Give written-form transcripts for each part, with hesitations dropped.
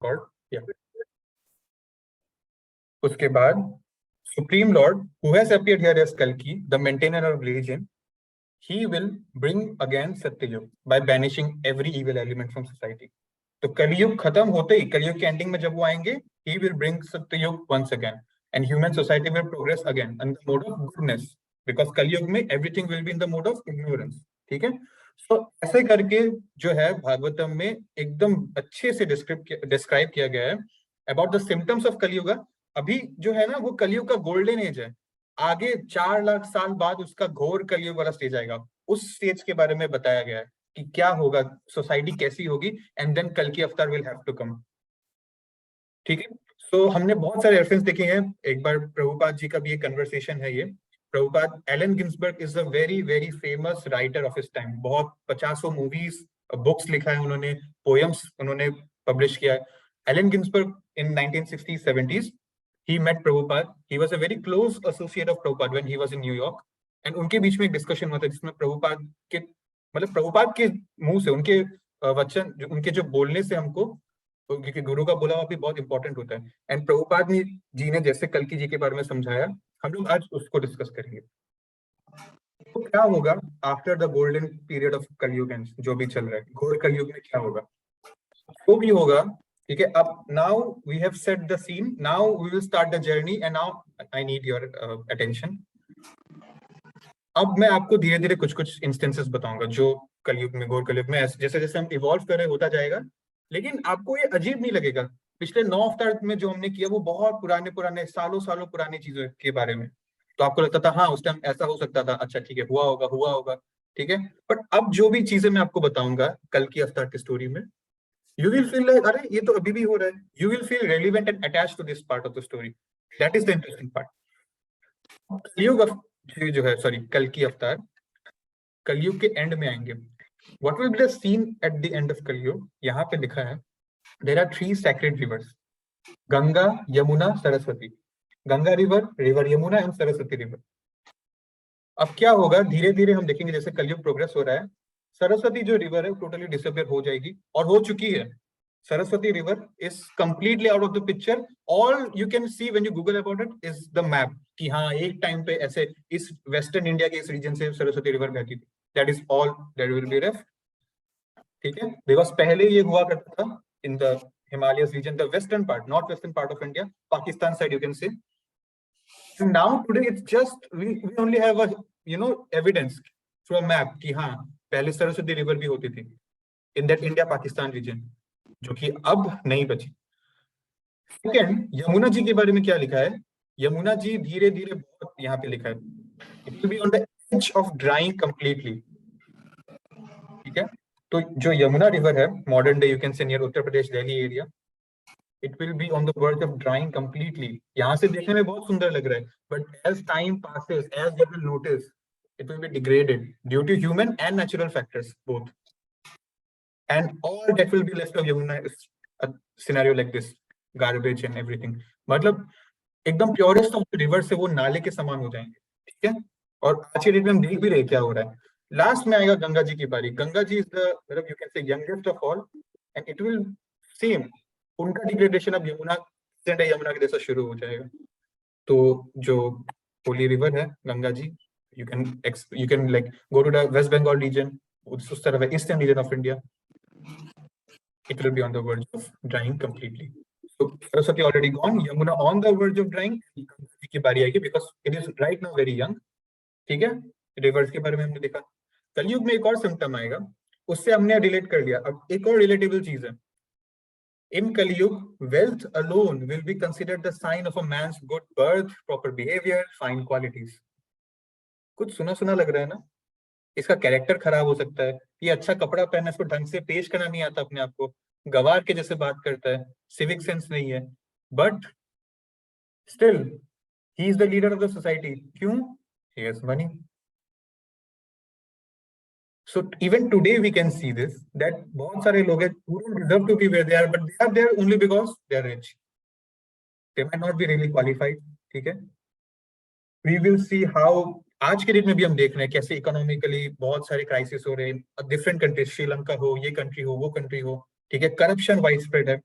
called. Yeah. उसके बाद Supreme Lord, who has appeared here as Kalki, the maintainer of religion, he will bring again Satyayug by banishing every evil element from society. तो कलयुग खत्म होते ही, कलयुग के ending में जब वो आएंगे, he will bring Satyayug once again, and human society will progress again in the mode of goodness, because कलयुग में everything will be in the mode of ignorance. ठीक है? So ऐसे करके जो है भागवतम में एकदम अच्छे से डिस्क्राइब किया गया है about the symptoms of Kalyuga. अभी जो है ना वो कलयुग का गोल्डन एज है. आगे 4 लाख साल बाद उसका घोर कलयुग वाला स्टेज आएगा. उस स्टेज के बारे में बताया गया है कि क्या होगा, सोसाइटी कैसी होगी, एंड देन कल की अवतार विल हैव टू कम. ठीक है? सो हमने बहुत सारे रेफरेंस देखे हैं. एक बार प्रभुपाद जी का भी एक कन्वर्सेशन है ये. Prabhupad, Allen Ginsberg is a very very famous writer of his time. बहुत 50 मूवीज, बुक्स लिखा है उन्होंने, पोएम्स उन्होंने पब्लिश किया है. Allen Ginsberg in 1960s 70s he met Prabhupada. He was a very close associate of Prabhupada when he was in New York, and उनके बीच में एक डिस्कशन हुआ था जिसमें प्रभुपाद के मतलब प्रभुपाद के मुंह से उनके वचन, उनके जो बोलने से हमको, क्योंकि गुरु का बोला हुआ भी बहुत इंपॉर्टेंट होता है, एंड प्रभुपाद जी ने जैसे कल्कि जी के बारे में समझाया, हम लोग आज उसको डिस्कस करेंगे. तो क्या होगा after the golden period of कलयुग, जो भी चल रहा है घोर कलयुग में क्या होगा, तो भी होगा. ठीक है? अब now we have set the scene, now we will start the journey, and now I need your attention. अब मैं आपको धीरे धीरे कुछ कुछ इंस्टेंसेस बताऊंगा जो कलयुग में, घोर कलयुग में जैसे जैसे हम इवॉल्व कर रहे होता जाएगा, लेकिन आपको ये अजीब नहीं लगेगा. पिछले 9 अवतार में जो हमने किया वो बहुत पुराने पुराने सालों सालों पुरानी चीजों के बारे में, तो आपको लगता था हाँ उस टाइम ऐसा हो सकता था, अच्छा ठीक है, हुआ होगा. ठीक है? बट अब जो भी चीजें मैं आपको बताऊंगा कल की अवतार की स्टोरी में, you will feel like अरे ये तो अभी भी हो रहा है. You will feel relevant and attached to this part of the story. That is the interesting part. कलयुग जो है, सॉरी, कल की अवतार कलयुग के एंड में आएंगे. What will be the scene at the end of कलयुग? यहाँ पे लिखा है there are 3 sacred rivers, Ganga, Yamuna, Saraswati. Ganga river Yamuna and Saraswati river. अब क्या होगा, धीरे धीरे हम देखेंगे जैसे कलयुग प्रोग्रेस हो रहा है, सरस्वती जो रिवर है टोटली डिसअपियर हो जाएगी, और हो चुकी है. Saraswati river is completely out of the picture. All you can see when you Google about it is the map कि हाँ एक टाइम पे ऐसे इस वेस्टर्न इंडिया के इस रीजन से सरस्वती रिवर बहती थी. That is all that will be left. ठीक है? Because पहले ये हुआ करता था in the Himalayas region, the western part, not western part of India, Pakistan side you can say. And now today it's just we only have a evidence through a map कि हाँ पहले Saraswati river भी होती थी in that India Pakistan region, जो कि अब नहीं बची. सेकंड, यमुना जी के बारे में क्या लिखा है? यमुना जी धीरे धीरे बहुत यहाँ पे लिखा है it will be on the edge of drying completely. ठीक है? तो जो यमुना रिवर है modern day you can say near Uttar Pradesh Delhi area, it will be on the verge of drying completely. यहाँ से देखने में बहुत सुंदर लग रहा है, but as time passes, as you will notice, it will be degraded due to human and natural factors both. And all that will be left of Yamuna is a scenario like this, garbage and everything. मतलब एकदम purest of river से वो नाले के समान हो जाएंगे. ठीक है? और आज के डेट में हम देख भी रहे क्या हो रहा है. लास्ट में आएगा गंगा जी की बारी. गंगा जी इज द मतलब you can say youngest of all, and it will same उनका डिग्रेडेशन अब यमुना के जैसा शुरू हो जाएगा. तो जो होली रिवर है Ganga ji, you can like go to the West Bengal region, उस तरफ है eastern region of India, it will be on the verge of drying completely. So Saraswati already gone, Yamuna on the verge of drying, की बारी आएगी because it is right now very young. ठीक है? Reverse के बारे में हमने देखा. कलयुग में एक और सिम्टम आएगा, उससे हमने रिलेट कर लिया. अब एक और रिलेटेबल चीज है. In Kaliyug, wealth alone will be considered the sign of a man's good birth, proper behavior, fine qualities. कुछ सुना सुना लग रहा है ना? इसका कैरेक्टर खराब हो सकता है, ये अच्छा कपड़ा पहना, इसको ढंग से पेश करना नहीं आता, अपने आप को गवार के जैसे बात करता है, सिविक सेंस नहीं है, but still he is the leader of the society. क्यों? He has money. So even today we can see this, that बहुत सारे लोग हैं who don't deserve to be where they are, but they are there only because they are rich. They might not be really qualified. ठीक है? We will see how आज के date में भी हम देख रहे हैं कैसे इकोनॉमिकली बहुत सारे क्राइसिस हो रहे हैं. डिफरेंट कंट्रीज, श्रीलंका हो, ये कंट्री हो, वो कंट्री हो. ठीक है? करप्शन वाइड स्प्रेड है.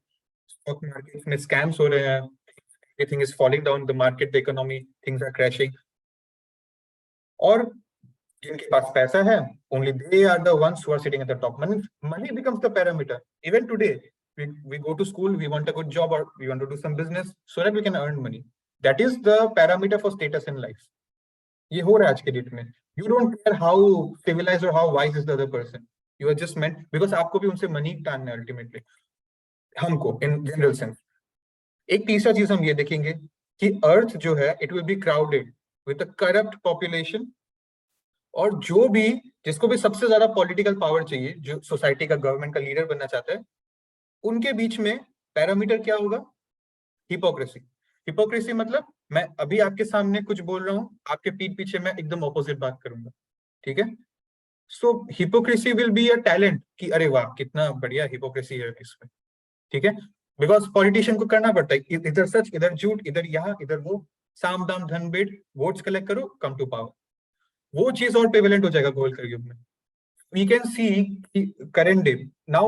स्टॉक मार्केट में स्कैम्स हो रहे हैं, everything is falling down, the market, the economy, things are crashing. और जिनके पास पैसा है, only they are the ones who are sitting at the top. Money becomes the parameter. Even today, we go to school, we want a good job or we want to do some business so that we can earn money. That is the parameter for status in life. ये हो रहा है आज के date में. You don't care how civilized or how wise is the other person. You are just meant because आपको भी उनसे मनी टानना है ultimately. हमको in general sense. एक तीसरा चीज हम ये देखेंगे कि अर्थ जो है it will be crowded with a corrupt population. और जो भी जिसको भी सबसे ज्यादा पॉलिटिकल पावर चाहिए, जो सोसाइटी का, गवर्नमेंट का लीडर बनना चाहता है, उनके बीच में पैरामीटर क्या होगा? हिपोक्रेसी. हिपोक्रेसी मतलब मैं अभी आपके सामने कुछ बोल रहा हूं, आपके पीठ पीछे मैं एकदम ऑपोजिट बात करूंगा. ठीक है. So hypocrisy will be a talent कि अरे वाह कितना बढ़िया हिपोक्रेसी है इसमें. ठीक है. बिकॉज पॉलिटिशियन को करना पड़ता है, इधर सच, इधर झूठ, इधर यहाँ, इधर वो, साम दाम धन बेद, वोट्स कलेक्ट करो, कम टू पावर. वो चीज और प्रेवलेंट हो जाएगा घोल कलयुग में. We can see current day. Now,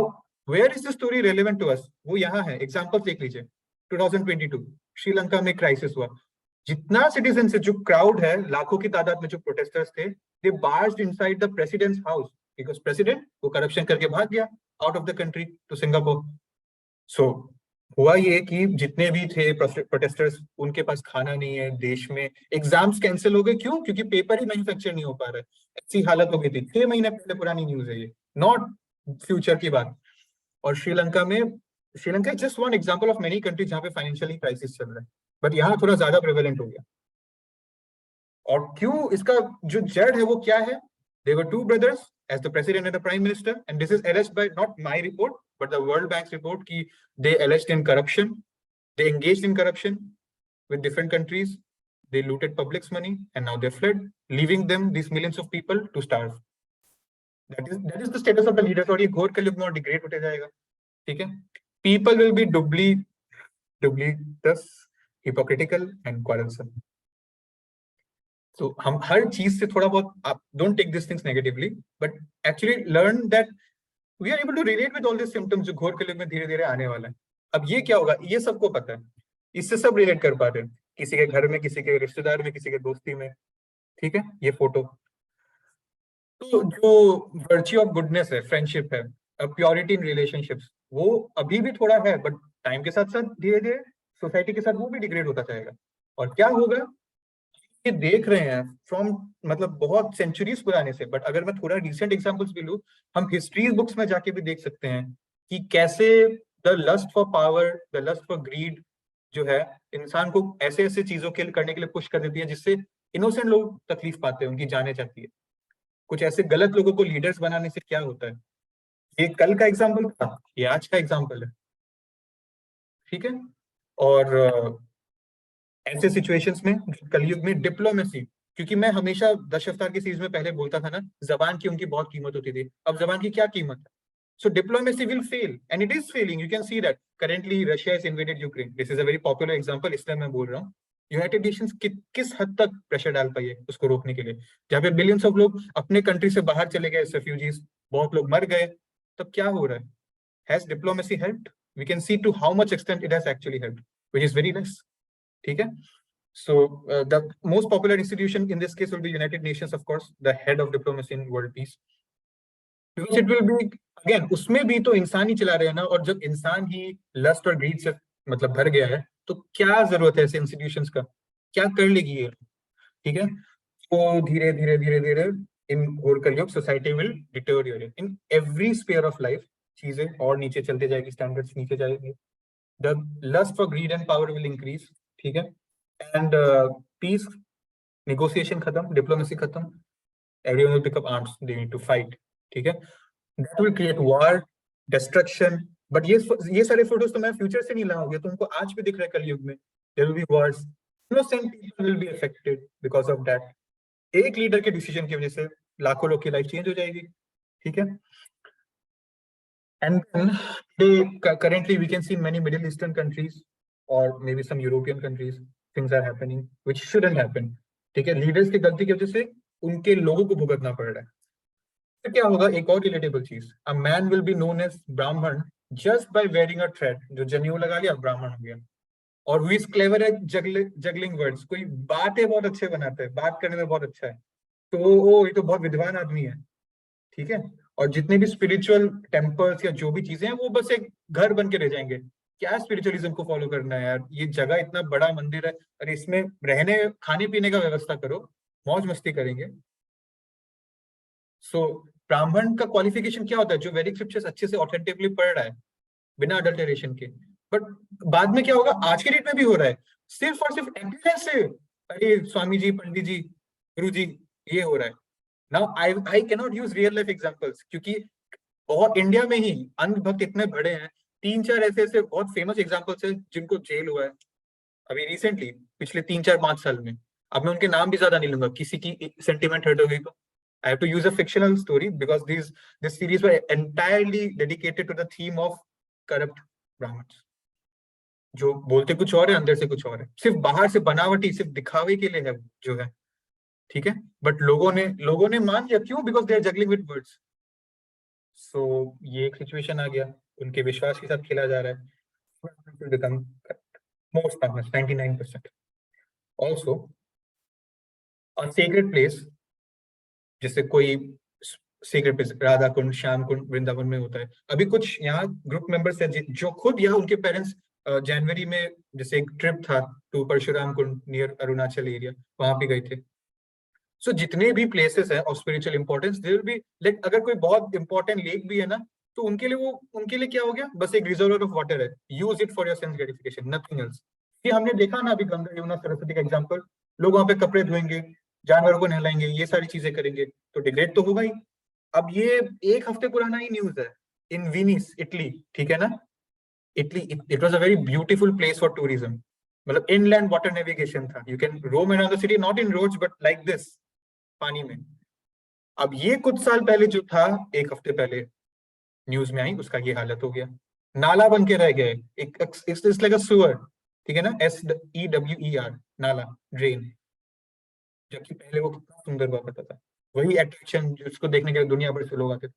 where is the story relevant to us? वो यहाँ है. Examples देख लीजिए. 2022 श्रीलंका में क्राइसिस हुआ. जितना सिटीजन से जो क्राउड है, लाखों की तादाद में जो प्रोटेस्टर्स थे, they barged inside the president's house because president वो करप्शन करके भाग गया out of the country to Singapore. So हुआ ये कि जितने भी थे प्रोटेस्टर्स, उनके पास खाना नहीं है देश में. एग्जाम्स कैंसिल हो गए. क्यों? क्योंकि पेपर ही मैन्युफैक्चर नहीं हो पा रहा है. ऐसी हालत हो गई थी. 6 महीने पहले पुरानी न्यूज है ये, नॉट फ्यूचर की बात. और Sri Lanka is just one example of many countries जहां पे फाइनेंशियली क्राइसिस चल रहा है, बट यहाँ थोड़ा ज्यादा प्रेवलेंट हो गया. और क्यों? इसका जो जड़ है वो क्या है? There were two brothers as the president and the prime minister, and this is alleged by not my report but the World Bank's report कि they alleged in corruption, they engaged in corruption with different countries, they looted public's money and now they fled, leaving them these millions of people to starve. That is the status of the leaders. और ये घोर कलयुग में और degrade होते जाएगा. ठीक है. People will be doubly thus hypocritical and quarrelsome. So हम हर चीज से थोड़ा बहुत, आप don't take these things negatively, but actually learn that we are able to relate with all these symptoms जो घोर कलयुग में धीरे धीरे आने वाला है. अब ये क्या होगा ये सबको पता है, इससे सब रिलेट कर पा रहे हैं, किसी के घर में, किसी के रिश्तेदार में, किसी के दोस्ती में. ठीक है. ये फोटो तो जो वर्च्यू ऑफ गुडनेस है, फ्रेंडशिप है, प्योरिटी इन रिलेशनशिप्स, वो अभी भी थोड़ा है, बट टाइम के साथ साथ धीरे धीरे सोसाइटी के साथ वो भी डिग्रेड होता जाएगा. और क्या होगा ये देख रहे हैं फ्रॉम मतलब बहुत सेंचुरीज पुराने से. बट अगर मैं थोड़ा रिसेंट एग्जांपल्स भी लूं, हम हिस्ट्री बुक्स में जाके भी देख सकते हैं कि कैसे the lust for power, the lust for greed जो है, इंसान को ऐसे ऐसे चीजों के करने के लिए पुश कर देती है जिससे इनोसेंट लोग तकलीफ पाते हैं, उनकी जाने जाती है. कुछ ऐसे गलत लोगों को लीडर्स बनाने से क्या होता है, ये कल का एग्जाम्पल था, ये आज का एग्जाम्पल है. ठीक है. और ऐसे सिचुएशंस में कलयुग में डिप्लोमेसी, क्योंकि मैं हमेशा दश अवतार की सीरीज में पहले बोलता था ना, जबान की उनकी बहुत कीमत होती थी. अब जबान की क्या कीमत है? So diplomacy will fail and it is failing. You can see that currently Russia is invaded Ukraine. This is a very popular example, इसलिए मैं बोल रहा हूँ. यूनाइटेड नेशंस किस हद तक प्रेशर डाल पाई है उसको रोकने के लिए, जहाँ पे बिलियंस ऑफ लोग अपने कंट्री से बाहर चले गए, रेफ्यूजीज, बहुत लोग मर गए. तब क्या हो रहा है? Has diplomacy helped? We can see to how much extent it has actually helped, which is very less. ठीक है. So the most popular institution in this case will be United Nations, of course, the head of diplomacy in world peace. Because it will be again, उसमें भी तो इंसान ही चला रहे हैं ना, और जब इंसान ही लस्ट और ग्रीड से मतलब भर गया है, तो क्या जरूरत है ऐसे इंस्टीट्यूशंस का? क्या कर लेगी ये? ठीक है. तो धीरे धीरे धीरे धीरे इन घोर Kalyug society will deteriorate in every sphere of life. चीजें और नीचे चलते जाएगी, स्टैंडर्ड्स नीचे जाएंगे, the lust for greed and power will increase. ठीक है. एंड पीस, नेगोशिएशन खत्म, डिप्लोमेसी खत्म, everyone will pick up arms, they need to fight. ठीक है. that will create war, destruction. but ये सारे फोटोज तो मैं फ्यूचर से नहीं लाऊंगा, तो उनको आज भी दिख रहा है कलयुग में. there will be wars, innocent people will be affected because of that. एक लीडर के डिसीजन की वजह से लाखों लोग की लाइफ चेंज हो जाएगी. ठीक है. and then currently we can see in many Middle Eastern countries or maybe some European countries things are happening which shouldn't happen. ठीक है. लीडर्स की गलती की वजह से उनके लोगों को भुगतना पड़ रहा है. तो क्या होगा? एक और रिलेटेबल चीज, a man will be known as Brahmin just by wearing a thread, जो जनेऊ लगा लिया ब्राह्मण हो गया। और who is clever at juggling words, कोई बातें बहुत अच्छे बनाता है, बात करने में बहुत अच्छा है, तो वो ये तो बहुत विद्वान आदमी है, ठीक है। और जितने भी स्पिरिचुअल टेम्पल्स या जो भी चीजें हैं वो बस एक घर बन के रह जाएंगे। क्या स्पिरिचुअलिज्म को फॉलो करना है यार, ये जगह इतना बड़ा मंदिर है, अरे इसमें रहने खाने पीने का व्यवस्था करो, मौज मस्ती करेंगे। सो ब्राह्मण का क्वालिफिकेशन क्या होता है? जो वैदिक स्क्रिप्चर्स अच्छे से ऑथेंटिकली पढ़ रहा है बिना अडल्टरेशन के। बट बाद में क्या होगा, आज के डेट में भी हो रहा है, सिर्फ और सिर्फ एपियरेंस से अरे स्वामी जी, पंडित जी, गुरु जी, ये हो रहा है। Now I can not use real life examples, क्योंकि बहुत इंडिया में ही अंधभक्त इतने बड़े हैं, तीन चार ऐसे ऐसे बहुत फेमस एग्जांपल्स हैं जिनको जेल हुआ है अभी रिसेंटली, पिछले 3 4 5 साल में। अब मैं उनके नाम भी ज्यादा नहीं लूंगा, किसी की सेंटिमेंट हर्ट हो गई तो I have to use a fictional story because this series were entirely dedicated to the theme of corrupt Brahmins, जो बोलते कुछ और है अंदर से कुछ और है, सिर्फ बाहर से बनावटी, सिर्फ दिखावे के लिए है जो है, ठीक है। बट लोगों ने मान लिया, क्यों? Because they are juggling with words. So ये एक सिचुएशन आ गया, उनके विश्वास के साथ खेला जा रहा है, become most Brahmins, 99%। Also, a sacred place, जैसे कोई सीक्रेट प्लेस, राधा कुंड, श्याम कुंड वृंदावन में होता है। अभी कुछ यहाँ ग्रुप मेंबर्स हैं जो खुद यहाँ, उनके पेरेंट्स जनवरी में जैसे एक ट्रिप था to Parshuram Kund near Arunachal area, वहां पे गए थे। सो जितने भी प्लेसेस हैं of spiritual importance, there will be like, अगर कोई बहुत इंपॉर्टेंट लेक भी है ना, तो उनके लिए क्या हो गया, बस एक रिजर्वर ऑफ वाटर है, use it for your sense gratification, nothing else. ये हमने देखा ना अभी गंगा यमुना सरस्वती का एग्जाम्पल, लोग वहां पे कपड़े धोएंगे, जानवरों को नहलाएंगे, ये सारी चीजें करेंगे, तो डिग्रेड तो होगा ही। अब ये एक हफ्ते पुराना ही न्यूज है, इन वेनिस इटली, ठीक है ना। Italy, it was a very beautiful place for tourism, मतलब इनलैंड वाटर नेविगेशन था, you can roam around the city not in roads but like this, पानी में। अब ये कुछ साल पहले जो था, एक हफ्ते पहले न्यूज में आई, उसका ये हालत हो गया, नाला बन के रह गया, एक इट्स लाइक अ सुअर, ठीक है ना, SEWER, नाला, ड्रेन। जबकि पहले वो कितना सुंदर हुआ करता था, वही अट्रैक्शन जिसको देखने के लिए दुनिया भर से लोग आते थे।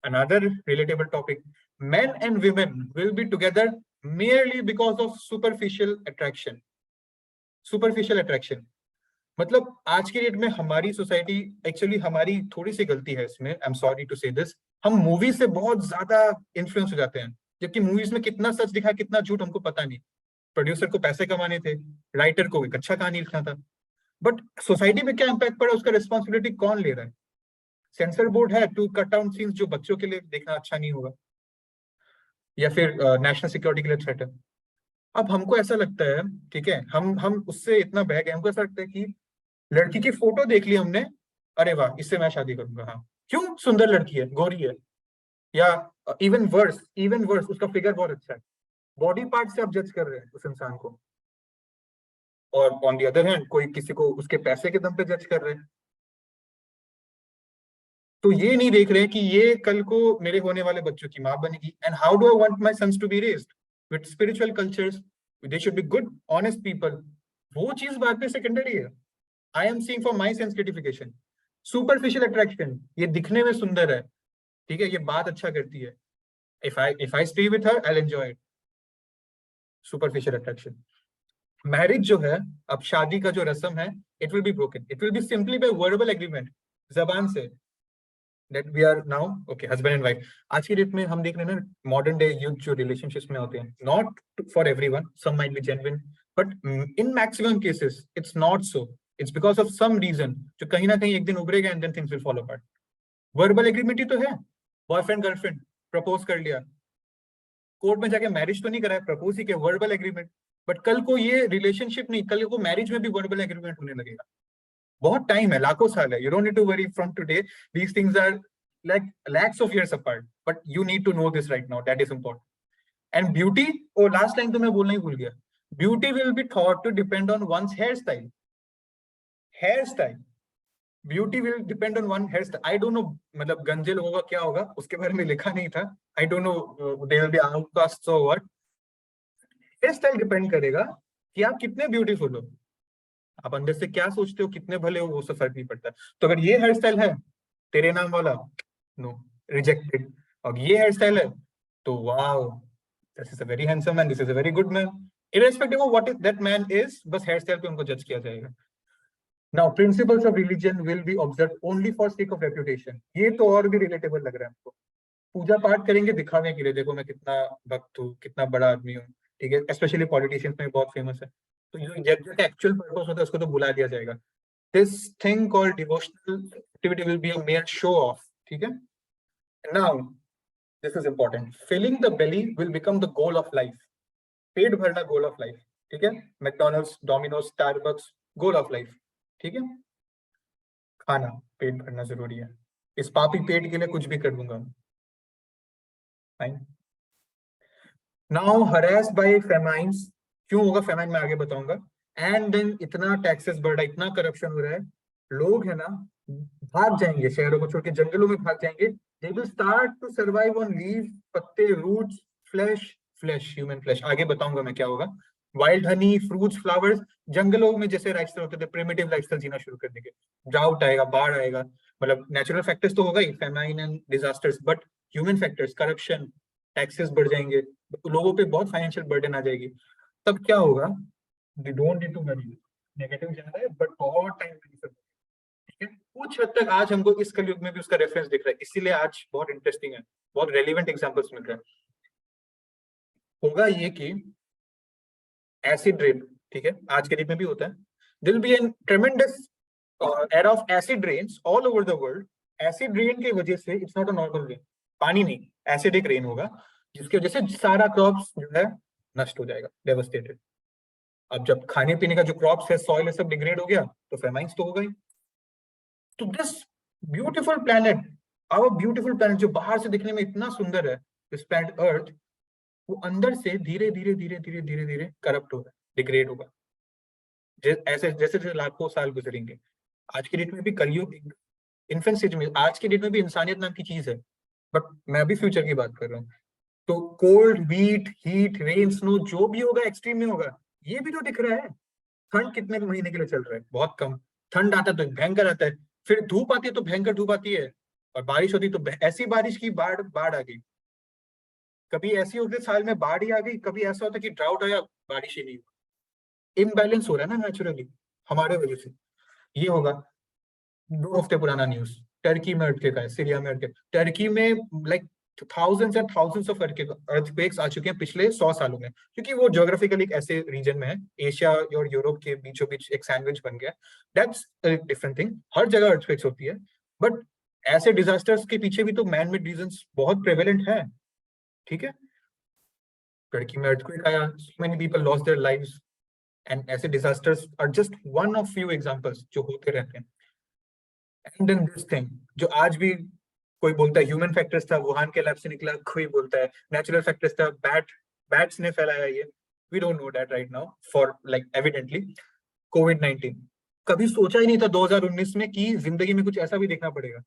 Another relatable topic: men and women will be together merely because of superficial attraction। मतलब आज की डेट में हमारी सोसाइटी, एक्चुअली हमारी थोड़ी सी गलती है इसमें, आई एम सॉरी टू से दिस, हम मूवी से बहुत ज्यादा इन्फ्लुएंस हो जाते हैं, जबकि मूवीज में कितना सच दिखा कितना झूठ हमको पता नहीं। प्रोड्यूसर को पैसे कमाने थे, राइटर को एक अच्छा कहानी लिखना था, बट सोसाइटी में क्या इम्पैक्ट पड़ा, उसका रिस्पॉन्सिबिलिटी कौन ले रहा है? सेंसर बोर्ड है टू कट डाउन सीन्स जो बच्चों के लिए देखना अच्छा नहीं होगा, या फिर नेशनल सिक्योरिटी के लिए थ्रेट है। अब हमको ऐसा लगता है, ठीक है, हम उससे इतना बह गए, हमको ऐसा लगता है कि लड़की की फोटो देख ली हमने, अरे वाह इससे मैं शादी करूंगा, हाँ क्यों, सुंदर लड़की है, गोरी है, या इवन वर्स उसका फिगर बहुत अच्छा है, बॉडी पार्ट से आप जज कर रहे हैं उस इंसान को। और ऑन दी अदर हैंड कोई किसी को उसके पैसे के दम पे जज कर रहे हैं, तो ये नहीं देख रहे हैं कि ये कल को मेरे होने वाले बच्चों की माँ बनेगी। And how do I want my sons to be raised with spiritual cultures, they should be good honest people. वो चीज बाद में सेकेंडरी है। I am seeing for my sense gratification, superficial attraction, ये दिखने में सुंदर है, ठीक है, ये बात अच्छा करती है, if I stay with her I will enjoy it. Superficial attraction. Marriage जो है, अब शादी का जो रस्म है, it will be broken, it will be simply by verbal agreement, जबान से, that we are now okay husband and wife। आज की डेट में हम देख रहे हैं ना मॉडर्न डे यूथ जो रिलेशनशिप्स में होते हैं, not for everyone, some might be genuine, but in maximum cases it's not so. It's because of some reason जो कहीं ना कहीं एक दिन उभरेगा, and then things will follow apart. Verbal agreement ही तो है, बॉयफ्रेंड गर्लफ्रेंड प्रपोज कर लिया, कोर्ट में जाके मैरिज तो नहीं कराया, प्रपोज ही किया, वर्बल एग्रीमेंट। बट कल को ये रिलेशनशिप नहीं, कल को मैरिज में भी वर्बल एग्रीमेंट होने लगेगा। बहुत टाइम है, लाखों साल है, you don't need to worry from today, these things are like lakhs of years apart, but you need to know this right now, that is important। And beauty, oh last line तो मैं बोलना ही भूल गया, beauty will be thought to depend on one's hairstyle, beauty will depend on one hairstyle। I don't know मतलब गंजे लोगों का क्या होगा, उसके बारे में लिखा नहीं था, I don't know they will be outcasts or what। hairstyle depend करेगा कि आप कितने ब्यूटीफुल हो, आप अंदर से क्या सोचते हो, कितने भले हो, वो सब फर्क नहीं पड़ता। तो अगर ये हेयर स्टाइल है तेरे नाम वाला, नो, रिजेक्टेड। और ये हेयर स्टाइल है, तो wow, this is a very handsome man, this is a very good man, irrespective of what is that man is, बस हेयर स्टाइल पे उनको जज किया जाएगा। Now principles of religion will be observe only for sake of reputation. ये तो और भी रिलेटेबल लग रहा है हमको। पूजा पाठ करेंगे दिखावे के लिए, देखो मैं कितना भक्त हूँ, कितना बड़ा आदमी हूँ, ठीक है। स्पेशली पॉलिटिशियंस में बहुत फेमस है। तो जो यज्ञ का एक्चुअल पर्पस होता है उसको तो बुला दिया जाएगा। This thing called devotional activity will be a mere show off, ठीक है। Now this is important, filling the belly will become the goal of life. पेट भरना गोल ऑफ लाइफ, ठीक है। McDonald's, Domino's, Starbucks, goal of life, ठीक है। खाना, पेट भरना जरूरी है। इस पापी पेट के लिए कुछ भी कर दूंगा। फाइन। नाउ हरेस्ड बाय फेमाइन्स, क्यों होगा फेमाइन मैं आगे बताऊंगा। एंड देन इतना टैक्सेस बढ़ रहा है, इतना करप्शन हो रहा है, लोग है ना भाग जाएंगे, शहरों को छोड़ के जंगलों में भाग जाएंगे। They will start to survive on leave, पत्ते, roots, flesh, flesh, human flesh. आगे बताऊंगा मैं क्या होगा। वाइल्ड हनी, फ्रूट्स, फ्लावर्स, जंगलों में जैसे लाइफस्टाइल होते थे, प्रिमिटिव लाइफस्टाइल जीना शुरू कर देंगे। ड्राउट आएगा, बाढ़ आएगा, मतलब नेचुरल फैक्टर्स तो होगा ही, famine and disasters, but human factors, corruption, taxes बढ़ जाएंगे, तो लोगों पे बहुत फाइनेंशियल बर्डन आ जाएगी। तब क्या होगा, they don't need to worry, negative जा रहा है बट बहुत टाइम ठीक है। कुछ हद तक आज हमको इस कलयुग में भी उसका रेफरेंस दिख रहा है, इसीलिए आज बहुत इंटरेस्टिंग है, बहुत रेलिवेंट एग्जांपल्स मिल रहे हैं। होगा ये कि एसिड रेन, ठीक है, आज के डेट में भी होता है। There'll be an tremendous era of acid rains all over the world. Acid rain की वजह से, it's not a normal rain, पानी नहीं, एसिडिक रेन होगा, जिसकी वजह से सारा क्रॉप्स जो है नष्ट हो जाएगा, डेवस्टेटेड। अब जब खाने पीने का जो क्रॉप्स है, सॉइल है, सब डिग्रेड हो गया, तो फेमाइंस तो होगा ही। तो this beautiful planet, our beautiful planet, जो बाहर से दिखने में इतना सुंदर है, दिस प्लैनेट अर्थ, वो अंदर से धीरे धीरे धीरे धीरे धीरे धीरे करप्ट होगा, डिग्रेड होगा। ऐसे जैसे जैसे लाखों साल गुजरेंगे। आज की डेट में भी कलयुग इन्फेंट स्टेज में, आज की डेट में भी इंसानियत नाम की चीज है, बट मैं अभी फ्यूचर की बात कर रहा हूँ। तो cold, wheat, heat, rain, snow, जो भी होगा एक्सट्रीम में होगा। ये भी तो दिख रहा है। ठंड कितने महीने के लिए चल रहा है, बहुत कम। ठंड आता है तो भयंकर आता है, फिर धूप आती है तो भयंकर धूप आती है, और बारिश होती है तो ऐसी बारिश की बाढ़ बाढ़ आ गई। कभी ऐसी होती है साल में बाढ़ ही आ गई, कभी ऐसा होता है कि ड्राउट आया, बारिश ही नहीं हुई। इम्बैलेंस हो रहा है ना नेचुरली, हमारे वजह से ये होगा। 2 हफ्ते पुराना न्यूज, टर्की में अटके का है, सीरिया में अटके, टर्की में like thousands and thousands of earthquakes आ चुके हैं पिछले 100 सालों में, क्योंकि वो ज्योग्राफिकली एक ऐसे रीजन में है, एशिया और यूरोप के बीचों बीच एक सैंडविच बन गया। दैट्स डिफरेंट थिंग, हर जगह अर्थक्वेक्स होती है, बट ऐसे डिजास्टर्स के पीछे भी तो मैन मेड रीजंस बहुत प्रेवेलेंट है, ठीक है। टर्की में अर्थक्वेक आया, so many people lost their lives, and ऐसे disasters are just one of few examples जो होते रहते हैं। एंड देन दिस थिंग, जो आज भी कोई बोलता है ह्यूमन फैक्टर्स था, वुहान के लैब से निकला, कोई बोलता है नेचुरल फैक्टर्स था, बैट्स ने फैलाया ये, we don't know that right now for like evidently. कोविड-19 कभी सोचा ही नहीं था 2019 में कि जिंदगी में कुछ ऐसा भी देखना पड़ेगा।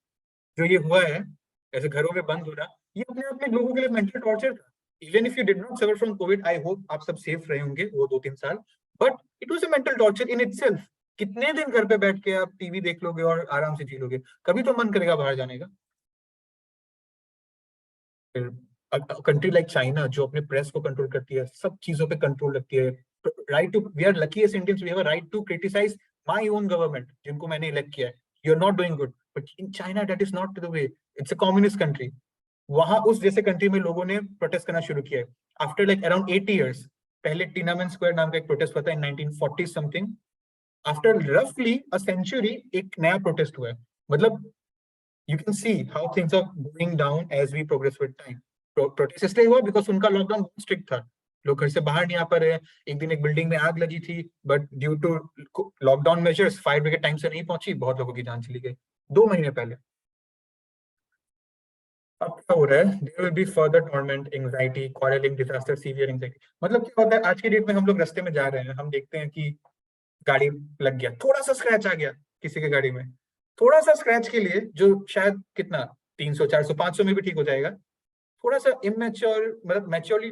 जो ये हुआ है, ऐसे घरों में बंद होना, ये अपने आप में लोगों के लिए मेंटल टॉर्चर था। Even if you did not suffer from Covid, I hope आप सब सेफ रहे होंगे वो 2-3 साल, but it was a mental torture in itself. कितने दिन घर पे बैठ के आप टीवी देख लोगे और आराम से जी लोगे, कभी तो मन करेगा बाहर जाने का। कंट्री लाइक चाइना, जो अपने प्रेस को कंट्रोल करती है, सब चीजों पे कंट्रोल रखती है, right to, we are lucky as Indians, we have a right to criticise my own government, जिनको मैंने इलेक्ट किया है। You are not doing good, but in China that is not the way, it's a communist country. वहां उस जैसे country में लोगों ने प्रोटेस्ट करना शुरू किया है आफ्टर लाइक अराउंड 80 इयर्स। पहले टिनामेन स्क्वायर नाम का एक प्रोटेस्ट हुआ था इन 1940 समथिंग। आफ्टर रफली अ सेंचुरी एक नया प्रोटेस्ट हुआ है। मतलब you can see how things are going down as we progress with time. Protest इसलिए हुआ बिकॉज उनका लॉकडाउन बहुत स्ट्रिक्ट था, लोग घर से बाहर नहीं आ पा रहे हैं। एक दिन एक बिल्डिंग में आग लगी थी, but due to lockdown measures fire brigade time से नहीं पहुंची, बहुत लोगों की जान चली गई 2 महीने पहले। अब क्या हो रहा है, there will be further torment, anxiety, quarrelling, disaster, severe anxiety. मतलब क्या होता है, आज की डेट में हम लोग रास्ते में जा रहे हैं, हम देखते हैं कि गाड़ी लग गया, थोड़ा सा स्क्रैच आ गया किसी की गाड़ी में, थोड़ा सा स्क्रैच के लिए जो शायद कितना 300, 400, 500 में भी ठीक हो जाएगा, थोड़ा सा इमेच्योर, मतलब मैच्योरली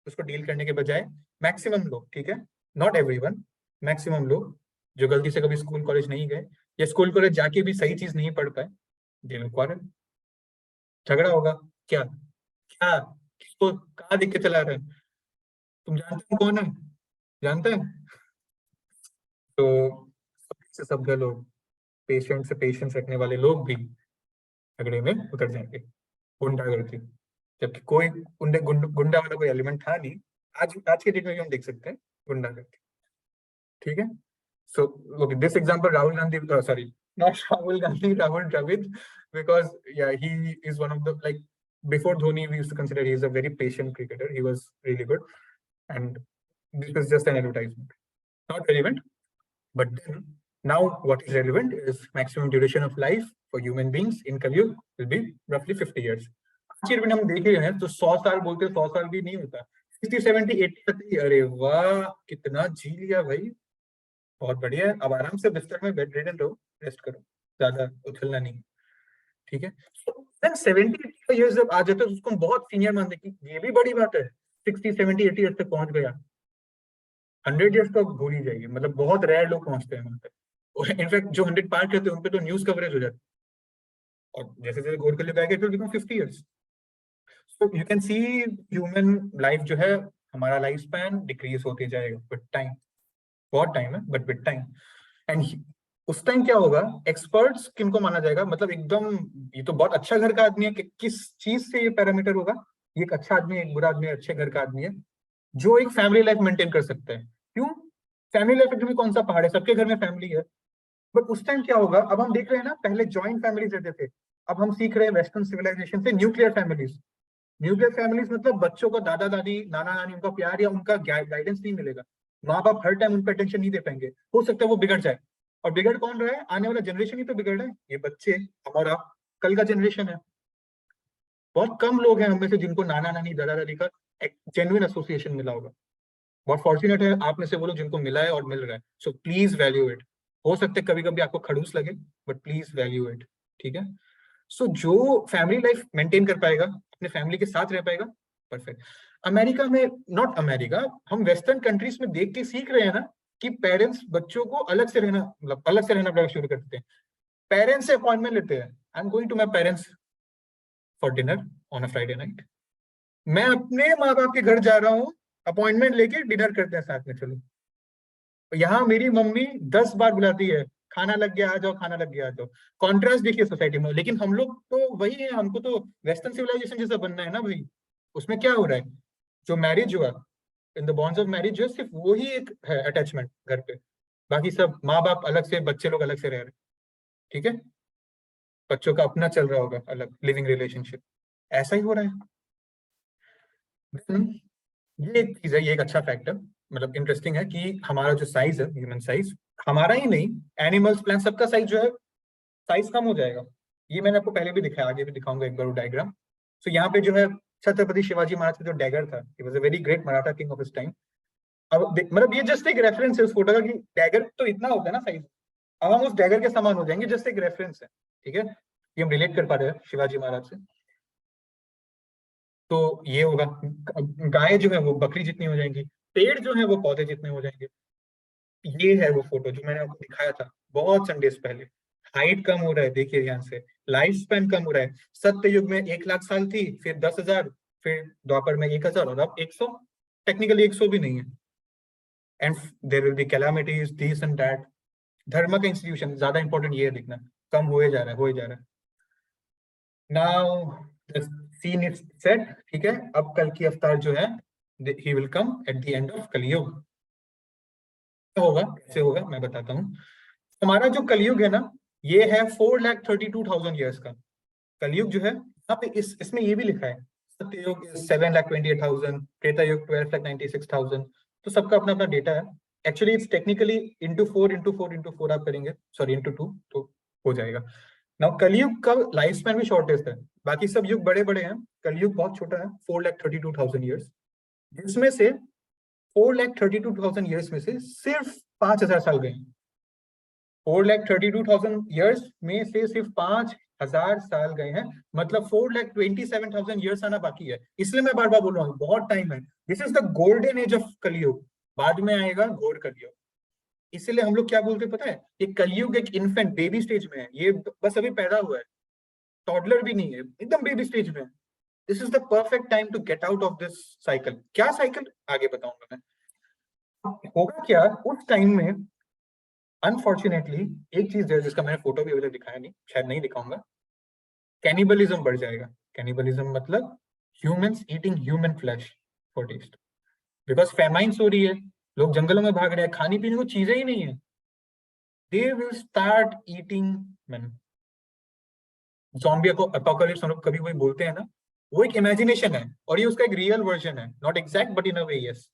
उसको डील करने के बजाय, मैक्सिमम लोग, ठीक है, नॉट एवरीवन, मैक्सिमम लोग जो गलती से कभी स्कूल कॉलेज नहीं गए, या स्कूल कॉलेज जाके भी सही चीज नहीं पढ़ पाए, दे विल क्वारल, झगड़ा होगा। क्या क्या उसको कहाँ देख के चला रहा है? तुम जानते हो कौन है? जानते हैं? तो सबसे सभ्य लोग, पेशेंट से पेशेंस रखने वाले लोग भी झगड़े में उतर जाएंगे, गुंडागर्दी। जबकि कोई गुंडा वाला कोई एलिमेंट था नहीं। आज आज के डेट में भी हम देख सकते हैं गुंडागर्दी। ठीक है। So, okay, this example, Rahul Gandhi, sorry, not Rahul Gandhi, Rahul Dravid, because yeah, he is one of the, like, before Dhoni, we used to consider he is a very patient cricketer. He was really good, and this is just an advertisement, not relevant. But then now, what is relevant is maximum duration of life for human beings in Kali will be roughly 50 years. आज के date में हम देख रहे हैं तो 100 साल बोलते हैं, 100 साल भी नहीं होता, 60, 70, 80 तक ही। अरे वाह, कितना जी लिया भाई, बहुत बढ़िया है। अब आराम से बिस्तर में बेड रिडन रहो, रेस्ट करो, ज्यादा उछलना नहीं। ठीक है। देन 70 इयर्स जब आ जाते हैं तो उसको हम बहुत सीनियर मानते हैं कि ये भी बड़ी बात है, 60, 70, 80 इयर्स तक पहुंच गया। 100 इयर्स तो भूल ही जाइए, मतलब बहुत रेयर लोग पहुंचते हैं वहां तक। और इनफैक्ट जो 100 पार करते हैं उन पे तो न्यूज कवरेज हो जाती है। और जैसे जैसे गोल कर लिया it will become 50 years. So you can C human life जो है, हमारा लाइफ स्पैन डिक्रीज होते जाएगा विद टाइम। बहुत टाइम है बट विद टाइम। एंड उस टाइम क्या होगा, एक्सपर्ट्स किनको माना जाएगा, मतलब एकदम ये तो बहुत अच्छा घर का आदमी है, कि किस चीज से ये पैरामीटर होगा, ये एक अच्छा आदमी है, एक बुरा आदमी है, अच्छे घर का आदमी है, जो एक फैमिली लाइफ मेंटेन कर सकता है। क्यों? फैमिली लाइफ में कौन सा पहाड़ है, सबके घर में फैमिली है। बट उस टाइम क्या होगा, अब हम देख रहे हैं ना, पहले जॉइंट फैमिलीज रहते थे, अब हम सीख रहे हैं वेस्टर्न सिविलाइजेशन से न्यूक्लियर फैमिलीज। न्यूक्लियर फैमिलीज मतलब बच्चों को दादा दादी नाना नानी उनका प्यार या उनका गाइडेंस नहीं मिलेगा। माँ बाप हर टाइम उन पर अटेंशन नहीं दे पाएंगे, हो सकता है वो बिगड़ जाए। और बिगड़ कौन रहा है? आने वाला जनरेशन ही तो बिगड़ रहा है, ये बच्चे, हमारा कल का जनरेशन है। बहुत कम लोग हैं हम में से जिनको नाना नानी दादा दादी का एक जेन्युइन एसोसिएशन मिला होगा। बहुत फॉर्चुनेट है आप में से वो लोग जिनको मिला है और मिल रहा है। So please value it. हो सकता है कभी कभी आपको खड़ूस लगे, बट प्लीज वैल्यू इट। ठीक है। सो जो फैमिली लाइफ मेंटेन कर पाएगा, अपने फैमिली के साथ रह पाएगा, परफेक्ट। अमेरिका में, नॉट अमेरिका, हम वेस्टर्न कंट्रीज में देख के सीख रहे हैं ना कि पेरेंट्स बच्चों को अलग से रहना, मतलब अलग से रहना शुरू कर देते हैं। पेरेंट्स से अपॉइंटमेंट लेते हैं, I am going to my parents for dinner on a Friday night. मैं अपने माँ बाप के घर जा रहा हूँ, अपॉइंटमेंट लेके डिनर करते हैं साथ में, चलो। यहाँ मेरी मम्मी 10 बार बुलाती है, खाना लग गया आ जाओ, खाना लग गया आ जाओ। कॉन्ट्रास्ट देखिए सोसाइटी में। लेकिन हम लोग तो वही है, हमको तो वेस्टर्न सिविलाइजेशन जैसा बनना है ना भाई। उसमें क्या हो रहा है, जो मैरिज हुआ, in the bonds of marriage जो सिर्फ वही एक है अटैचमेंट घर पे, बाकी सब माँ बाप अलग से, बच्चे लोग अलग से रह रहे हैं। ठीक है। बच्चों का अपना चल रहा होगा अलग लिविंग रिलेशनशिप, ऐसा ही हो रहा है। ये एक चीज है, ये एक अच्छा फैक्ट है, मतलब इंटरेस्टिंग है कि हमारा जो साइज है, ह्यूमन साइज, हमारा ही नहीं, एनिमल्स प्लांट सबका साइज जो है, साइज कम हो जाएगा। ये मैंने आपको पहले भी दिखाया, आगे भी दिखाऊंगा एक बार वो डायग्राम। सो यहाँ पे जो है छत्रपति शिवाजी महाराज का जो डैगर था, he was a very great Maratha king of his time. अब मतलब ये जस्ट एक रेफरेंस है उस फोटो का कि डैगर तो इतना होता है ना साइज, अब हम उस डैगर के समान हो जाएंगे, जस्ट एक रेफरेंस है। ठीक है। ये हम रिलेट कर पा रहे हैं शिवाजी महाराज से। तो ये होगा, गाय जो है वो बकरी जितनी हो जाएंगी, पेड़ जो है वो पौधे जितने हो जाएंगे। ये है वो फोटो जो मैंने आपको दिखाया था बहुत संडेस पहले। हाइट कम हो रहा है, देखिए ध्यान से, लाइफ स्पैन कम हो रहा है। सत्य युग में 1 लाख साल थी, फिर 10,000, फिर द्वापर में 1,000, और अब 100। टेक्निकली 100 भी नहीं है। And there will be calamities, this and that. धर्म का इंस्टीट्यूशन ज्यादा इंपॉर्टेंट ये है देखना, कम होए जा रहा है, होए जा रहा है। Now the scene is set. ठीक है। अब कल की अवतार जो है, he will come at the end of Kaliyug. होगा कैसे होगा मैं बताता हूँ। हमारा जो कलयुग है ना, ये है 4,32,000 ईयर्स का। कलयुग जो है यहाँ पे इसमें ये भी लिखा है, सत्ययुग 7,28,000, त्रेता युग 12,96,000। तो सबका अपना अपना डेटा है। Actually it's technically into four आप करेंगे, सॉरी इंटू 2, तो हो जाएगा। नाउ कलयुग का लाइफ स्पैन भी शॉर्टेस्ट है, बाकी सब युग बड़े बड़े हैं, कलयुग बहुत छोटा है, 4,32,000 ईयर्स। जिसमें से 4,32,000 ईयर्स में से सिर्फ 5,000 साल गए। 4,32,000 ईयर्स में से सिर्फ 5,000 साल गए हैं, मतलब 4,27,000 ईयर्स आना बाकी है। इसलिए मैं बार बार बोल रहा हूँ बहुत टाइम है। This is the golden age of कलयुग। बाद में आएगा घोर कलयुग। इसलिए हम लोग क्या बोलते हैं पता है, ये कलयुग एक इन्फेंट बेबी स्टेज में है, ये बस अभी पैदा हुआ है, टॉडलर भी नहीं है, एकदम बेबी स्टेज में है। This is the perfect time to get out of this cycle. क्या साइकिल आगे बताऊंगा मैं। होगा क्या उस टाइम में, अनफॉर्चुनेटली एक चीज है जिसका मैंने फोटो भी अभी तक दिखाया नहीं, शायद नहीं दिखाऊंगा, कैनिबलिज्म बढ़ जाएगा। कैनिबलिज्म मतलब humans eating human flesh for taste, because famines हो रही है, लोग जंगलों में भाग रहे हैं, खाने पीने को चीजें ही नहीं है। दे will start eating man. Zombie apocalypse हम लोग कभी कोई बोलते हैं ना, वो एक इमेजिनेशन है और ये उसका एक रियल वर्जन है, not exact but in a way yes.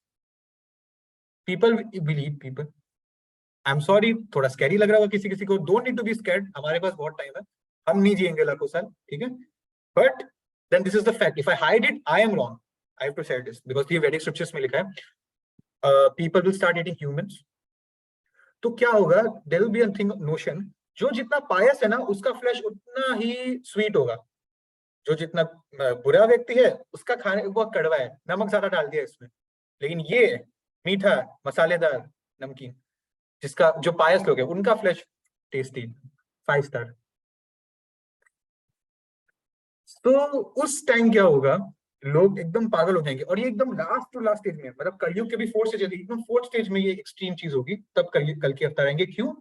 People believe people. I am sorry, थोड़ा स्कैरी लग रहा होगा किसी किसी को, don't need to be scared, हमारे पास बहुत टाइम है, हम नहीं जिएंगे लाखों साल, ठीक है। But then this is the fact, if I hide it I am wrong, I have to share this because ये वैदिक स्क्रिप्चर्स में लिखा है, people will start eating humans. तो क्या होगा, there will be a thing notion, जो जितना पायस है ना उसका फ्लैश उतना ही स्वीट होगा, जो जितना बुरा व्यक्ति है उसका खाने वो कड़वा है, नमक ज्यादा डाल दिया इसमें। लेकिन ये मीठा मसालेदार नमकीन, जिसका जो पायस लोग है उनका फ्लैश टेस्टी, 5 स्टार। तो उस टाइम क्या होगा, लोग एकदम पागल हो जाएंगे, और ये एकदम लास्ट टू लास्ट स्टेज में, मतलब कलयुग के भी 4 स्टेज है, एकदम 4th स्टेज में ये एक्सट्रीम चीज होगी, तब कल के अवतार आएंगे। क्यों?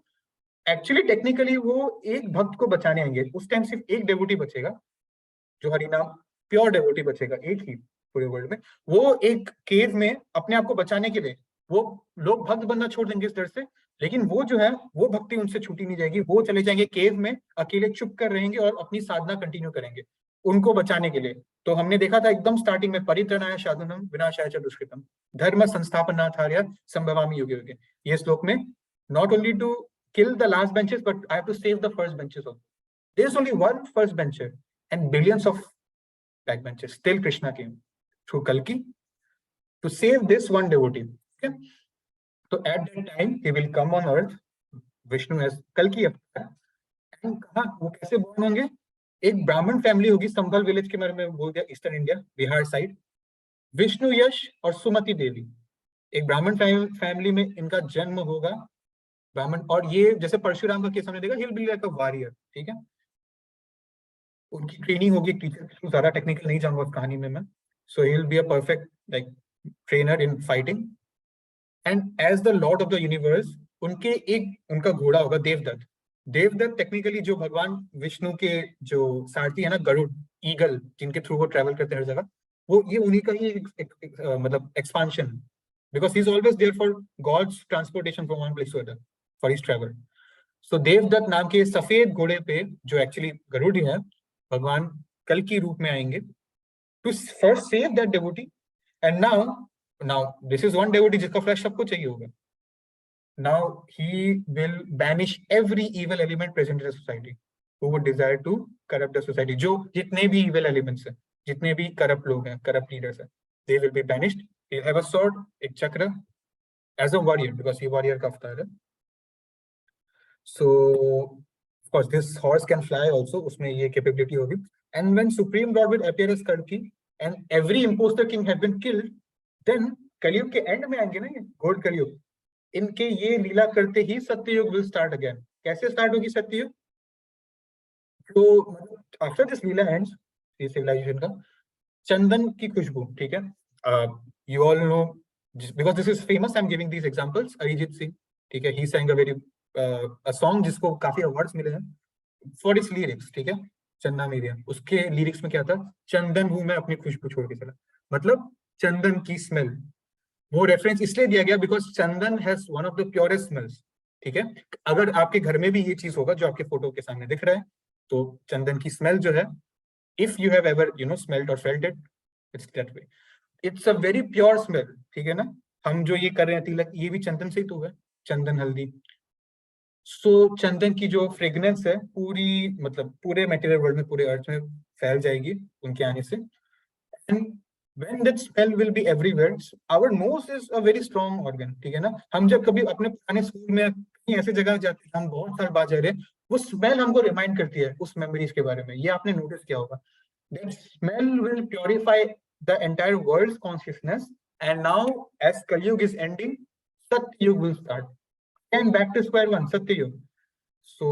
एक्चुअली टेक्निकली वो एक भक्त को बचाने आएंगे, उस टाइम सिर्फ एक डेवोटी बचेगा, जो हरिनाम प्योर डेवोटी बचेगा, एक ही पूरे वर्ल्ड में। वो एक केव में अपने आप को बचाने के लिए, वो लोग भक्त बनना छोड़ देंगे इस डर से, लेकिन वो जो है वो भक्ति उनसे छूटी नहीं जाएगी, वो चले जाएंगे केव में, अकेले चुप कर रहेंगे और अपनी साधना कंटिन्यू करेंगे उनको बचाने के लिए। तो हमने देखा था एकदम स्टार्टिंग में, परित्रणाय साधुनम विनाशाय च दुष्कृतम धर्म संस्थापनार्थाय संभवामि युगे युगे, ये श्लोक में, not only to kill the last benches but I have to save the first benches also. There is only one first bencher and billions of backbenchers. Still Krishna came through Kalki to save this one devotee. Okay? So at that time he will come on earth, Vishnu as Kalki avatar. And कहाँ वो कैसे born होंगे? एक ब्राह्मण family होगी, संभल village के बारे में बोल दिया, eastern India, Bihar side. Vishnu Yash और सुमति देवी, एक ब्राह्मण फैमिली में इनका जन्म होगा, ब्राह्मण। और ये जैसे परशुराम का केस हमने देखा, he'll be like a warrior, ठीक है। उनकी ट्रेनिंग होगी टीचर, ज्यादा टेक्निकल नहीं जाऊंगा उस कहानी में मैं। So he will be a perfect like trainer in fighting, and as the lord of the universe उनके एक उनका घोड़ा होगा देवदत्त। देवदत्त टेक्निकली जो भगवान विष्णु के जो सारथी है ना, गरुड़, ईगल, जिनके थ्रू वो ट्रेवल करते हैं हर जगह, वो ये उन्हीं का ही मतलब expansion, because he is always there for god's transportation from one place to other for his travel. So Devdutt नाम के सफेद घोड़े पे, जो एक्चुअली गरुड़ ही है, भगवान कल की रूप में आएंगे to first save that devotee. And now this is one devotee जिसका फ्लैश सबको चाहिए होगा। Now he will banish every evil element present in society who would desire to corrupt the society. जो जितने भी इवल एलिमेंट्स हैं, जितने भी करप्ट लोग हैं, करप्ट लीडर्स हैं, they will be banished. He have a sword, एक चक्र, एज अ वॉरियर, बिकॉज ये वॉरियर का अवतार है। So of course this horse can fly also, उसमें ये capability होगी। And when Supreme Lord will appear as Kalki and every imposter king had been killed, then कलयुग के एंड में आएंगे ना ये घोर कलयुग, इनके ये लीला करते ही सत्ययुग will start again। कैसे स्टार्ट होगी सत्ययुग? तो आफ्टर दिस लीला एंड्स, ये सिविलाइजेशन का, चंदन की खुशबू, ठीक है, you all know, because this is famous, I am giving these examples, Arijit Singh, ठीक है, ही sang a very a song जिसको काफी अवार्ड्स मिले हैं फॉर इट्स लिरिक्स, ठीक है, चन्ना मेरिया। उसके लिरिक्स में क्या था, चंदन हूं मैं अपनी खुशबू छोड़ के चला, मतलब चंदन की स्मेल। वो रेफरेंस इसलिए दिया गया because Chandan has one of the purest smells, ठीक है। अगर आपके घर में भी ये चीज होगा जो आपके फोटो के सामने दिख रहा है, तो चंदन की स्मेल जो है, if you have ever smelled और felt it, it's that way, it's a very pure smell, ठीक है ना। हम जो ये कर रहे हैं तिलक, ये भी चंदन से ही तो हुआ है, चंदन हल्दी। सो चंदन की जो फ्रेग्रेंस है पूरी, मतलब पूरे मटेरियल वर्ल्ड में, पूरे अर्थ में फैल जाएगी उनके आने से। And when that smell will be everywhere, our nose is a very strong organ, ठीक है ना। हम जब कभी अपने पुराने स्कूल में कहीं ऐसे जगह जाते हैं, हम बहुत साल बाद जा रहे हैं, वो स्मेल हमको रिमाइंड करती है उस मेमोरीज के बारे में, ये आपने नोटिस किया होगा। that smell will purify the entire world's consciousness, and now as Kalyug is ending, Satyug will start and back to square one, Satyug। So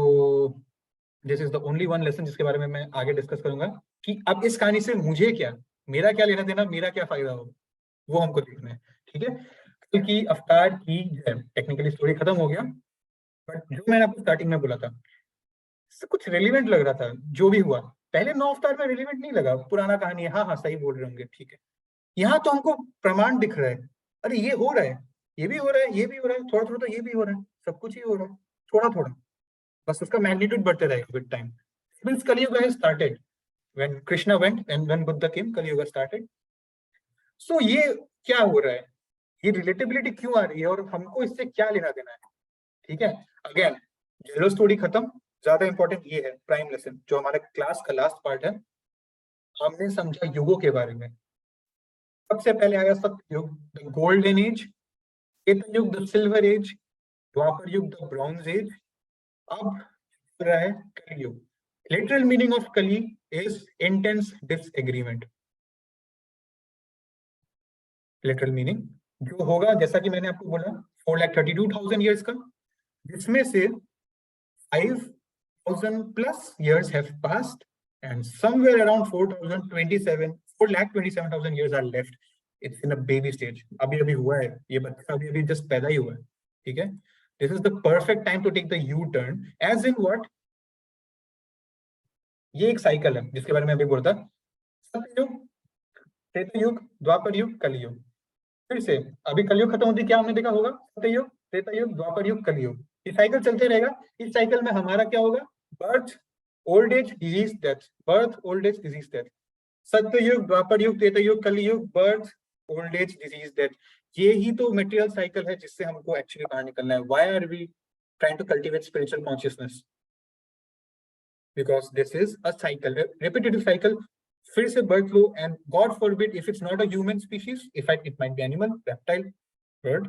this is the only one lesson जिसके बारे में मैं आगे discuss करूंगा, कि अब इस कहानी से मुझे क्या, मेरा क्या लेना देना, मेरा क्या फायदा होगा, वो हमको देखना है। ठीक है, क्योंकि अवतार की टेक्निकली स्टोरी खत्म हो गया, बट जो मैंने आपको स्टार्टिंग में बोला था कुछ रेलिवेंट लग रहा था जो भी हुआ। पहले 9 अवतार में रेलिवेंट नहीं लगा, पुराना कहानी है, हाँ हाँ सही बोल रहे होंगे, ठीक है। यहाँ तो हमको प्रमाण दिख रहा है, अरे ये हो रहा है, ये भी हो रहा है, ये भी हो रहा है, थोड़ा थोड़ा तो ये भी हो रहा है, सब कुछ ही हो रहा है, थोड़ा थोड़ा, बस उसका मैग्नीट्यूड बढ़ते रहेगा with time. Means Kaliyuga has started when Krishna went and when Buddha came, Kaliyuga started. So ये क्या हो रहा है, ये रिलेटेबिलिटी क्यों आ रही है और हमको इससे क्या लेना देना है। ठीक है, अगेन जेरो स्टोरी खत्म, ज्यादा इंपॉर्टेंट ये है प्राइम लेसन जो हमारे क्लास का लास्ट पार्ट है। हमने समझा युगों के बारे में। सबसे पहले आया सत्ययुग, द गोल्डन एज, त्रेता युग द सिल्वर एज, द्वापर युग द ब्रॉन्ज एज, अब चल रहा है कलयुग। लिटरल मीनिंग ऑफ कली is intense disagreement. Literal meaning जो होगा, जैसा कि मैंने आपको बोला, 4,32,000 ईयर्स का, जिसमें से 5,000 plus years have passed and somewhere around 4,27,000 years are left. It's in a baby stage. अभी अभी हुआ है, ये बच्चा अभी अभी जस्ट पैदा ही हुआ है। ठीक है, this is the perfect time to take the U-turn, as in what? ये एक साइकिल है जिसके बारे में अभी बोलता, सतयुग, त्रेतायुग, द्वापर युग, कलयुग। फिर से अभी कलयुग खत्म होती क्या हमने देखा होगा, सतयुग, त्रेतायुग, द्वापर युग, कलयुग, ये साइकिल चलते रहेगा। इस साइकिल में हमारा क्या होगा, birth, old age, disease, death, birth, old age, disease, death. Satyayuga, Dwapara Yuga, Tretayuga, Kalyug, birth, old age, disease, death. ये ही तो मटेरियल साइकिल है जिससे हमको एक्चुअली बाहर निकलना है। Why are we trying to cultivate spiritual consciousness? Because this is a cycle, repetitive cycle. फिर से बर्थ लो, and God forbid if it's not a human species, if it might be animal, reptile, bird,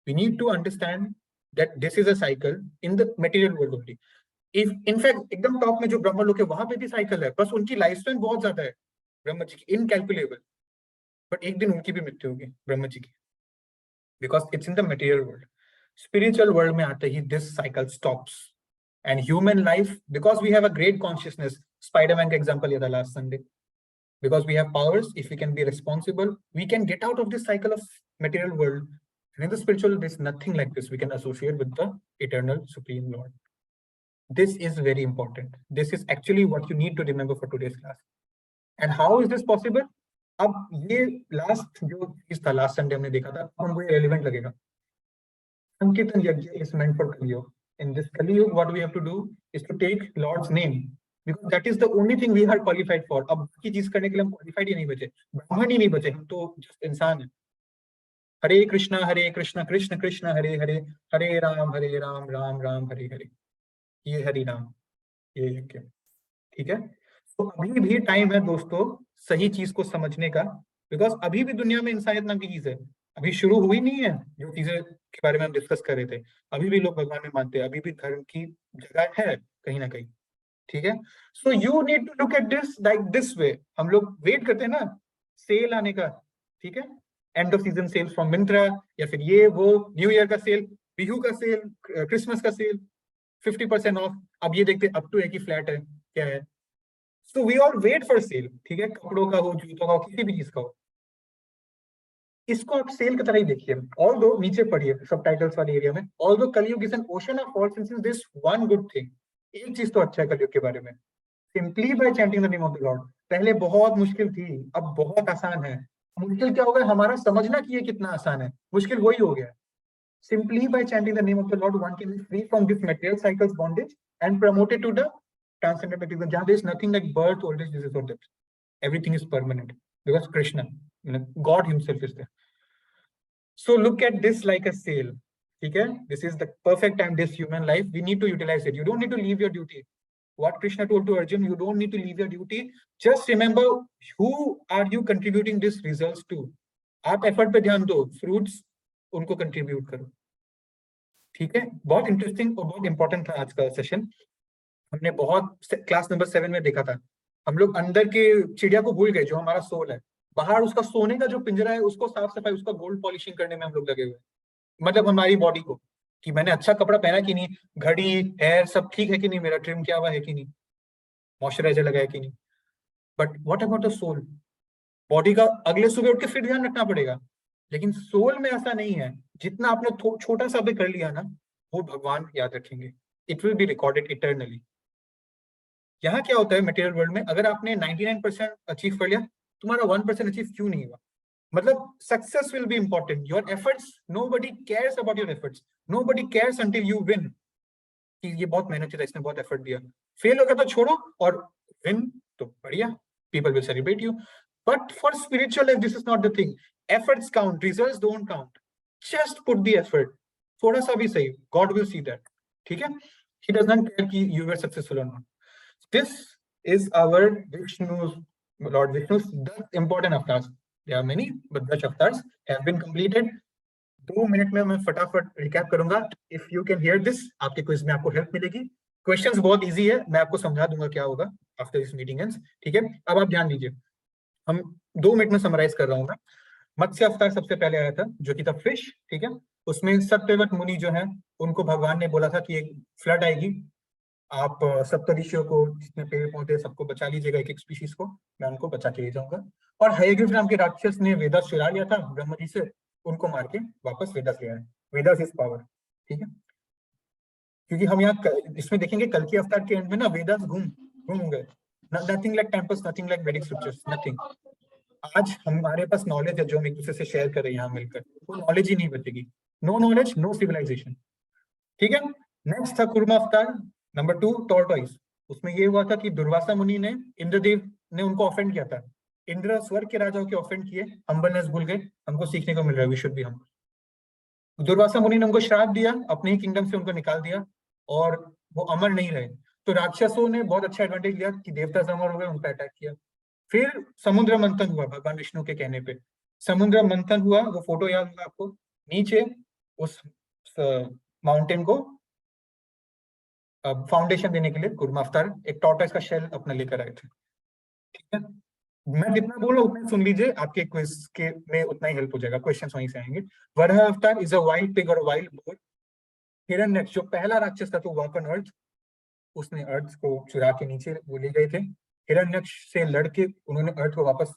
we need to understand that this is a cycle in the material world only. If in fact एकदम top में जो ब्रह्म लोक है वहां पे भी cycle है, बस उनकी लाइफ स्पैन बहुत ज्यादा है ब्रह्म जी की, इनकैलकुलेबल, बट एक दिन उनकी भी मृत्यु होगी ब्रह्म जी की, because it's in the material world. Spiritual world में आते ही this cycle stops, and human life, because we have a great consciousness, Spiderman का एग्जांपल ये था last Sunday, because we have powers, if we can be responsible, we can get out of this cycle of material world. And in the spiritual, there's nothing like this we can associate with the eternal supreme Lord. This is very important. This is actually what you need to remember for today's class. And how is this possible? अब ये last जो चीज था last Sunday हमने देखा था, हमको ये रेलिवेंट लगेगा। संकीर्तन यज्ञ is meant for Kali Yuga. In this Kali Yuga, what we have to do is to take Lord's name, because that is the only thing we are qualified for. अब बाकी चीज करने के लिए हम क्वालिफाइड ही नहीं बचे, ब्राह्मण ही नहीं बचे, हम तो जस्ट इंसान है। हरे कृष्णा कृष्ण कृष्ण हरे हरे, हरे राम राम राम हरे हरे, ये हरि नाम, ये यज्ञ। ठीक है, तो अभी भी टाइम है दोस्तों सही चीज को समझने का, बिकॉज अभी भी दुनिया में इंसानियत नाम की चीज है, अभी शुरू हुई नहीं है जो चीजें के बारे में हम डिस्कस कर रहे थे। अभी भी लोग भगवान में मानते हैं, अभी भी धर्म की जगह है कहीं ना कहीं। ठीक है, so you need to look at this like this way. हम लोग वेट करते हैं ना सेल आने का, ठीक है, end off season cell from Myntra, या फिर ये वो न्यू ईयर का सेल, बिहू का सेल, क्रिसमस का सेल, 50% ऑफ। अब ये देखते अप टू एक ही फ्लैट है, क्या है, so we all wait for sale. ठीक है, कपड़ों का हो, जूतों का हो, किसी भी चीज का हो, इसको आप सेल की तरह ही देखिए। ऑल दो नीचे पढ़िए सब टाइटल्स वाले एरिया में, although Kaliyug is an ocean of faults, this one good thing. एक चीज तो अच्छा है कलयुग के बारे में, simply by chanting the name of the lord. पहले बहुत मुश्किल थी, अब बहुत आसान है। मुश्किल क्या होगा, हमारा समझना कि ये कितना आसान है, मुश्किल वही हो गया। Simply by chanting the name of the Lord, one can be free from this material cycle's bondage and promoted to the transcendent material. There is nothing like birth, old age, disease, or death. Everything is permanent because Krishna, God Himself is there. So look at this like a sale. Okay? This is the perfect time, this human life. We need to utilize it. You don't need to leave your duty. What Krishna told to Arjun, you don't need to leave your duty. Just remember who are you contributing these results to. आप effort पे ध्यान दो, fruits उनको contribute करो। ठीक है, बहुत interesting और बहुत इंपॉर्टेंट था आज का सेशन। हमने बहुत क्लास नंबर 7 में देखा था, हम लोग अंदर के चिड़िया को भूल गए जो हमारा सोल है, बाहर उसका सोने का जो पिंजरा है उसको साफ सफाई, उसका गोल्ड पॉलिशिंग करने में हम लोग लगे हुए, मतलब हमारी बॉडी को, कि मैंने अच्छा कपड़ा पहना कि नहीं, घड़ी हेयर सब ठीक है कि नहीं, मेरा ट्रिम किया हुआ है कि नहीं, मॉइस्चराइजर लगाया कि नहीं। But what about the soul? Body का अगले सुबह उठ के फिर ध्यान रखना पड़ेगा, लेकिन सोल में ऐसा नहीं है। जितना आपने छोटा सा भी कर लिया ना, वो भगवान याद रखेंगे, it will be recorded eternally. यहाँ क्या होता है मटेरियल वर्ल्ड में, अगर आपने 99% अचीव कर लिया, तुम्हारा 1% अचीव क्यों नहीं हुआ? मतलब success will be important, your efforts, nobody cares about your efforts, nobody cares until you win, कि ये बहुत मेहनत किया, इसने बहुत एफर्ट दिया। फेल हो गया तो छोड़ो, और विन तो बढ़िया, people will celebrate you. But for spiritual life, this is not the thing. Efforts count, results don't count. Just put the effort. थोड़ा सा भी सही, God will see that. ठीक है? He does not care कि you were successful or not. This is our Vishnu's, Lord Vishnu's 10 important avatars. There are many, but 10 avatars have been completed. 2 minute में मैं फटाफट रिकैप करूंगा। If you can hear this, आपके quiz में आपको help मिलेगी। Questions बहुत easy है, मैं आपको समझा दूंगा क्या होगा आफ्टर दिस मीटिंग एंड्स। ठीक है, अब आप ध्यान दीजिए, हम 2 मिनट में समराइज कर रहा हूँ मैं। मत्स्य अवतार सबसे पहले आया था, जो कि था फिश। ठीक है, उसमें सत्यव्रत मुनि जो है, उनको भगवान ने बोला था कि एक फ्लड आएगी, आप सप्तऋषियों को, जितने पेड़ पौधे, सबको बचा लीजिएगा, एक एक स्पीशीज को, मैं उनको बचा के ले जाऊंगा। और हयग्रीव नाम के राक्षस ने वेदास चुरा लिया था ब्रह्म जी से, उनको मार के वापस वेदास ले आए। Vedas is power. ठीक है, क्योंकि हम यहाँ इसमें देखेंगे कल की अवतार के एंड में ना, वेदास घूम गए। Nothing like temples, nothing like वैदिक स्क्रिप्चर्स, नथिंग। आज हमारे पास नॉलेज है जो हम एक दूसरे से शेयर कर रहे हैं यहाँ मिलकर, वो नॉलेज ही नहीं बचेगी। No knowledge, no civilisation. ठीक है, नेक्स्ट था कुर्मा अवतार, नंबर 2 टॉर्टोइस। उसमें ये हुआ था कि दुर्वासा मुनि ने, इंद्रदेव ने उनको ऑफेंड किया था। इंद्र स्वर्ग के राजाओं के ऑफेंड किए, हम्बलनेस भूल गए। हमको सीखने को मिल रहा है, we should be humble. Durvasa मुनि ने उनको श्राप दिया, अपने ही किंगडम से उनको निकाल दिया, और वो अमर नहीं रहे। तो राक्षसों ने बहुत अच्छा एडवांटेज लिया कि देवता अमर हो गए, उन पर अटैक किया। फिर समुद्र मंथन हुआ भगवान विष्णु के कहने पे। समुद्र मंथन हुआ, वो फोटो याद होगा आपको, नीचे उस माउंटेन को फाउंडेशन देने के लिए कुर्मा अवतार एक टॉर्टोइस का शेल अपने लेकर आए थे। ठीक है, मैं जितना बोल रहा हूँ उतना सुन लीजिए, आपके क्विज के में उतना ही हेल्प हो जाएगा, क्वेश्चंस वहीं से आएंगे। वराह अवतार इज अ वाइल्ड पिग और वाइल्ड बोर। हिरण्यक्ष जो पहला राक्षस था, तो वॉक ऑन अर्थ, उसने अर्थ को चुरा के नीचे वो ले गए थे। हिरण्यक्ष से लड़के उन्होंने अर्थ को वापस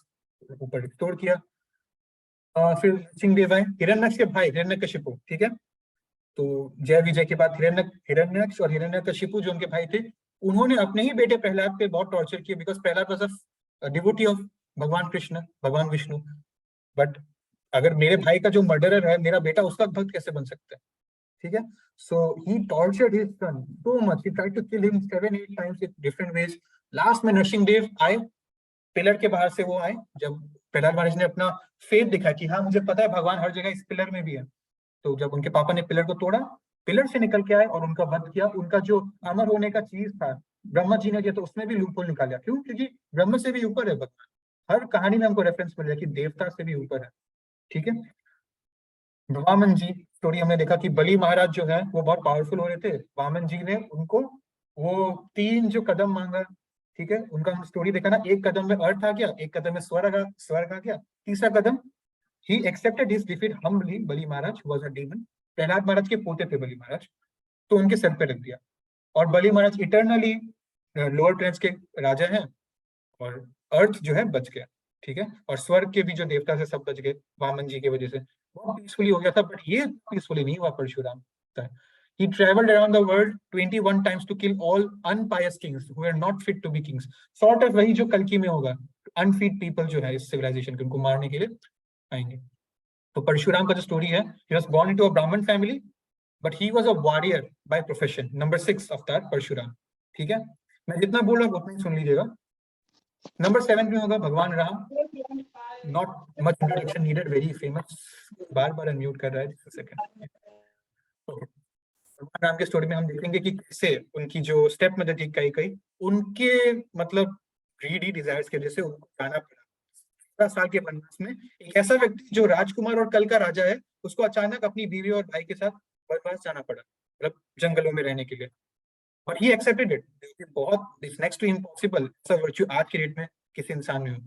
ऊपर रिस्टोर किया। फिर सिंहदेव आए, हिरण्यक्ष के भाई हिरण्यकशिपु। ठीक है, तो जय विजय के बाद हिरण्यक्ष और हिरण्यकशिपु जो उनके भाई थे, उन्होंने अपने ही बेटे प्रहलाद पे बहुत टॉर्चर किया, because Prahlad was a devotee of भगवान कृष्ण, भगवान विष्णु। बट अगर मेरे भाई का जो मर्डरर है मेरा बेटा, उसका भक्त कैसे बन सकता है? ठीक है, so he tortured his son so much, he tried to kill him 7-8 times in different ways. Last में नरसिंहदेव आए, पिलर के बाहर से वो आए, जब प्रहलाद महाराज ने अपना फेथ दिखाया कि हाँ मुझे पता है भगवान हर जगह इस पिलर में भी है, तो जब उनके पापा ने पिलर को तोड़ा, पिलर से निकल के आए और उनका वध किया। उनका जो अमर होने का चीज था, ब्रह्मा जी ने दिया, तो उसमें भी लूपहोल निकाला। क्यों? क्योंकि ब्रह्म से भी ऊपर है भगवान। हर कहानी में हमको रेफरेंस मिल रहा है कि देवता से भी ऊपर है। ठीक है, वामन जी स्टोरी हमने देखा कि बलि महाराज जो है वो बहुत पावरफुल हो रहे थे, वामन जी ने उनको वो 3 जो कदम मांगा। ठीक है, उनका हम स्टोरी देखा ना, एक कदम में अर्थ आ गया, एक कदम में स्वर्ग आ गया, तीसरा कदम he accepted his defeat humbly। Bali Maharaj was a demon। Prahlad महाराज के पोते थे बलि महाराज, तो उनके सर पे रख दिया। और बलि महाराज इटरनली लोअर प्लेन्स के राजा हैं, और अर्थ जो है बच गया। ठीक है, और स्वर्ग के भी जो देवता थे सब बच गए वामन जी की वजह से, बहुत पीसफुली हो गया था। बट ये पीसफुली नहीं हुआ Parshuram. He traveled around the world 21 times to kill all unpious kings who were not fit to be kings। Sort of वही जो कल्कि में होगा, अनफिट पीपल जो है इस सिविलाइजेशन के, उनको मारने के लिए आएंगे। तो परशुराम का जो स्टोरी है, he was born into a Brahmin family, but he was a warrior by profession। Number 6 अवतार परशुराम। ठीक है, मैं जितना बोल रहा हूँ उतना ही सुन लीजिएगा। नंबर 7 में होगा भगवान Ram. Not much introduction needed, very famous. Bar bar unmute कर रहा है, just a second। भगवान राम के स्टोरी में हम देखेंगे कि कैसे उनकी जो स्टेप मदर थी कई उनके मतलब ग्रीडी डिजायर्स की वजह से उनको जाना पड़ा 17 साल के वनवास में। एक ऐसा व्यक्ति जो राजकुमार और कल का राजा है, उसको अचानक अपनी बीवी और भाई के साथ वनवास जाना पड़ा, मतलब जंगलों में रहने के लिए। और ही एक्सेप्टेड इट। बहुत नेक्स्ट टू इम्पॉसिबल ऐसा वर्च्यू आज के डेट में किसी इंसान में हो।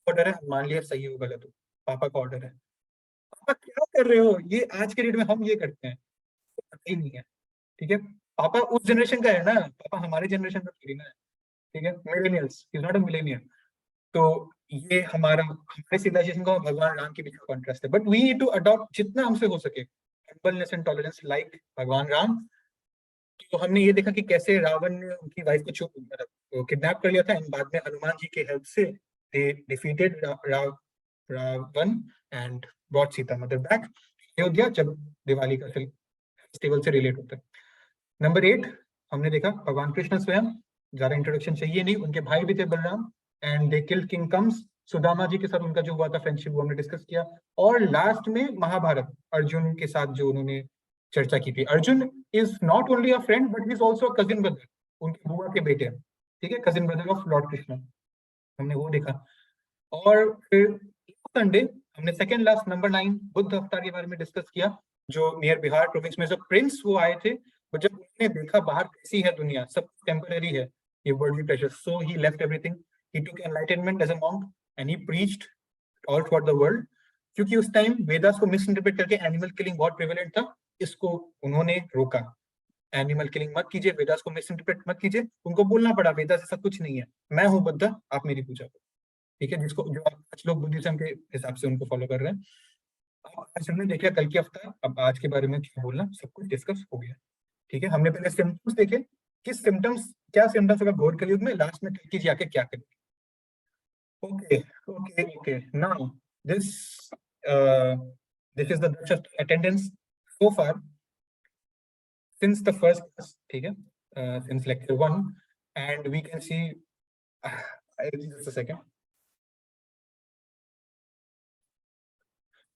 ऑर्डर है, मान लिया सही हो गलत हो, पापा का ऑर्डर है। पापा क्या कर रहे हो, ये आज के डेट में हम ये करते हैं, पता ही नहीं है। ठीक है, पापा उस जनरेशन का है ना, पापा हमारे जनरेशन का थोड़ी ना है। ठीक है, millennials, is not a millennial. तो ये हमारे सिविलाइजेशन का भगवान राम के बीच का कॉन्ट्रास्ट है, but we need to adopt जितना हमसे हो सके हम्बलनेस एंड टॉलरेंस लाइक भगवान राम। तो हमने ये देखा कि कैसे रावण ने उनकी वाइफ को तो किडनैप कर लिया था, एंड बाद में हनुमान जी के हेल्प से they defeated Ravan and brought Sita mother back Ayodhya, जब दिवाली का फेस्टिवल से रिलेट होता है। नंबर 8 हमने देखा भगवान कृष्ण स्वयं, ज्यादा इंट्रोडक्शन चाहिए नहीं, उनके भाई भी थे Balram, and they killed king Kansa, Sudama ji के साथ उनका जो हुआ था फ्रेंडशिप वो हमने डिस्कस किया। और लास्ट में महाभारत, अर्जुन के साथ जो उन्होंने चर्चा की थी। Arjun is not only a friend but is also a cousin brother, उनके बुआ के बेटे, ठीक है, cousin brother of Lord Krishna, हमने वो देखा। और फिर संडे हमने सेकंड लास्ट नंबर 9 बुद्ध अवतार के बारे में डिस्कस किया, जो नियर बिहार प्रोविंस में जो प्रिंस वो आए थे, बट जब उन्होंने देखा बाहर कैसी है दुनिया, सब टेम्पररी है, ये worldly pressure, so he left everything, he took enlightenment as a monk and he preached all through the world. क्योंकि उस टाइम वेदास को मिस इंटरप्रेट करके एनिमल किलिंग बहुत प्रेवलेंट था, इसको उन्होंने रोका, एनिमल किलिंग मत कीजिए, वेदास को मिस इंटरप्रेट मत कीजिए। उनको बोलना पड़ा वेदास ऐसा कुछ नहीं है, मैं हूँ बुद्ध, आप मेरी पूजा करो, ठीक है, जिसको जो कुछ लोग बुद्धिज्म के हिसाब से उनको फॉलो कर रहे हैं। आज हमने देखा कल की अवतार, अब आज के बारे में क्या बोलना, सब कुछ डिस्कस हो गया, ठीक है। हमने पहले सिम्टम्स देखे, किस सिम्टम्स, क्या सिम्टम्स अगर घोर कलयुग में, लास्ट में कल की जाके क्या करें। Okay okay okay, now this this is the attendance so far since the first class, ठीक है, since lecture 1, and we can see just a second,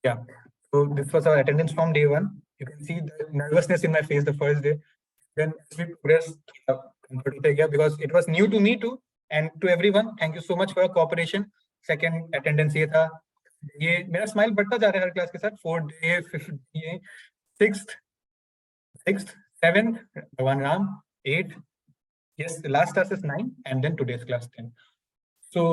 yeah, so this was our attendance from day 1. You can see the nervousness in my face the first day, then as we progressed because it was new to me too, and to everyone, thank you so much for your cooperation. Second attendance ये था, ये मेरा smile बढ़ता जा रहा है हर class के साथ। 4th day, 5th day, 6th 7th भगवान Ram, 8th, yes, the last class is 9, and then today's class 10. So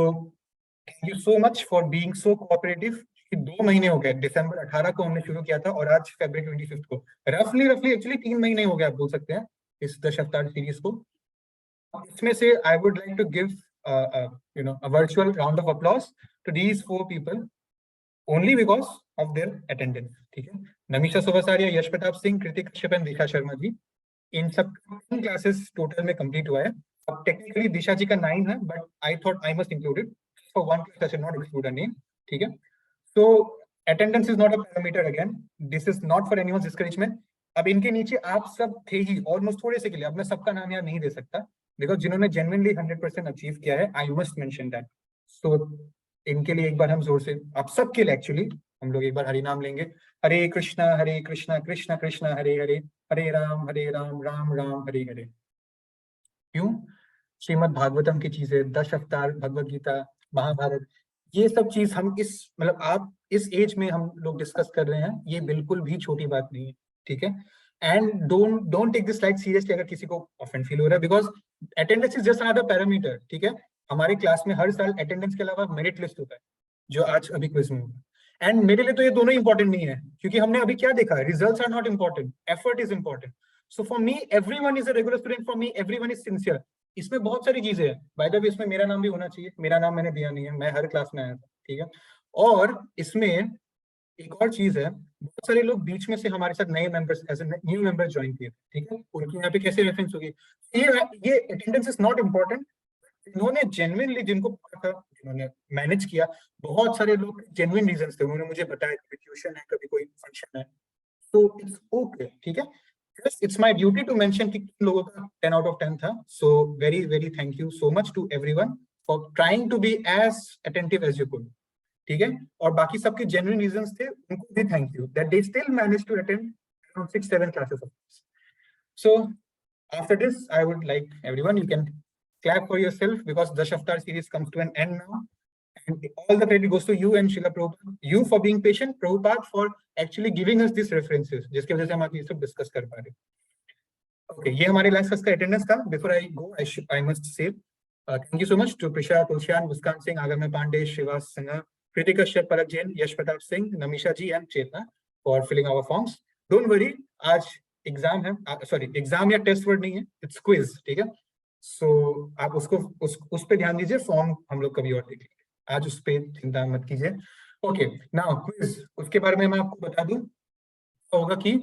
thank you so much for being so cooperative. 2 महीने हो गए, दिसंबर 18 को हमने शुरू किया था और आज फरवरी 25 को, रफली एक्चुअली 3 महीने हो गए आप बोल सकते हैं इस दशावतार सीरीज को। इसमें से I would like to give a virtual round of applause to these 4 people only because of their attendance, ठीक है। नमीशा सुभासारिया, यश प्रताप सिंह, कृतिक कश्यप एंड दिशा शर्मा जी, इन सब क्लासेस टोटल में कंप्लीट हुआ है। अब टेक्निकली दिशा जी का 9 है, but I thought I must include it for one class, I should not exclude a name, ठीक है। So attendance is not a parameter, again this is not for anyone's discouragement. अब इनके नीचे आप सब थे ही ऑलमोस्ट थोड़े से के लिए, अब मैं सबका नाम यहाँ नहीं दे सकता बिकॉज जिन्होंने जेन्युइनली 100% अचीव किया है, आई मस्ट मेंशन दैट। सो इनके लिए एक बार हम जोर से, आप सबके लिए एक्चुअली हम लोग एक बार हरि नाम लेंगे। हरे कृष्णा कृष्णा कृष्णा हरे हरे, हरे राम राम राम हरे हरे। क्यों? श्रीमद् भागवतम की चीजें, 10 अवतार, भगवत गीता, महाभारत, ये सब चीज हम इस मतलब आप इस एज में हम लोग डिस्कस कर रहे हैं, ये बिल्कुल भी छोटी बात नहीं है, ठीक है। And don't take this like seriously अगर किसी को ऑफेंड फील हो रहा है, because attendance is just another parameter, ठीक है। हमारे क्लास में हर साल अटेंडेंस के अलावा मेरिट लिस्ट होता है, जो आज अभी क्विज में होगा। एंड मेरे लिए तो ये दोनों इंपॉर्टेंट नहीं है, क्योंकि हमने अभी क्या देखा, results are not important, effort is important. So for me everyone is a regular student, for me everyone is sincere. इसमें बहुत सारी चीजें हैं, बाय द वे इसमें मेरा नाम भी होना चाहिए, मेरा नाम मैंने दिया नहीं है, मैं हर क्लास में आया था, ठीक है। और इसमें एक और चीज है, बहुत सारे लोग बीच में से हमारे साथ नए members as new members join किए, ठीक है, उनकी यहाँ पे कैसे रेफरेंस होगी। ये अटेंडेंस इज नॉट इम्पोर्टेंट। इन्होंने जेन्युइनली, जिनको पता था, जिन्होंने मैनेज किया, बहुत सारे लोग जेन्युइन रीजंस थे, उन्होंने मुझे बताया कभी ट्यूशन है, कभी कोई फंक्शन है, तो इट्स ओके, ठीक है। Yes, it's my duty to mention कि किन लोगों का 10 out of 10 था। So very thank you so much to everyone for trying to be as attentive as you could, ठीक है। और बाकी सबके genuine reasons थे, उनको भी thank you that they still managed to attend around 6-7 classes of this. So after this, I would like everyone, you can clap for yourself because the Shaftar series comes to an end now. And all the credit goes to you and Srila Prabhupada, you for being patient, Prabhupada for actually giving us these references, जिसकी वजह से हम आज ये सब discuss कर पा रहे हैं। Okay, ये हमारे लास्ट क्लास का अटेंडेंस था। Before I go, I must say thank you so much to Prisha Tulsiyan, Muskan Singh, Aagamya Pandey, Shrivas Sinha, Kritik Kashyap, Palak Jain, Yash Pratap Singh, Namisha ji and Chetna for filling our forms. Don't worry, आज एग्जाम है, सॉरी एग्जाम या टेस्ट वर्ड नहीं है, इट्स क्विज, ठीक है। सो आप उसको उस पे ध्यान दीजिए, फॉर्म हम लोग कभी और देखेंगे। आज उस पर चिंता मत कीजिए। ओके, नाउ क्विज, उसके बारे में मैं आपको बता दूं होगा कि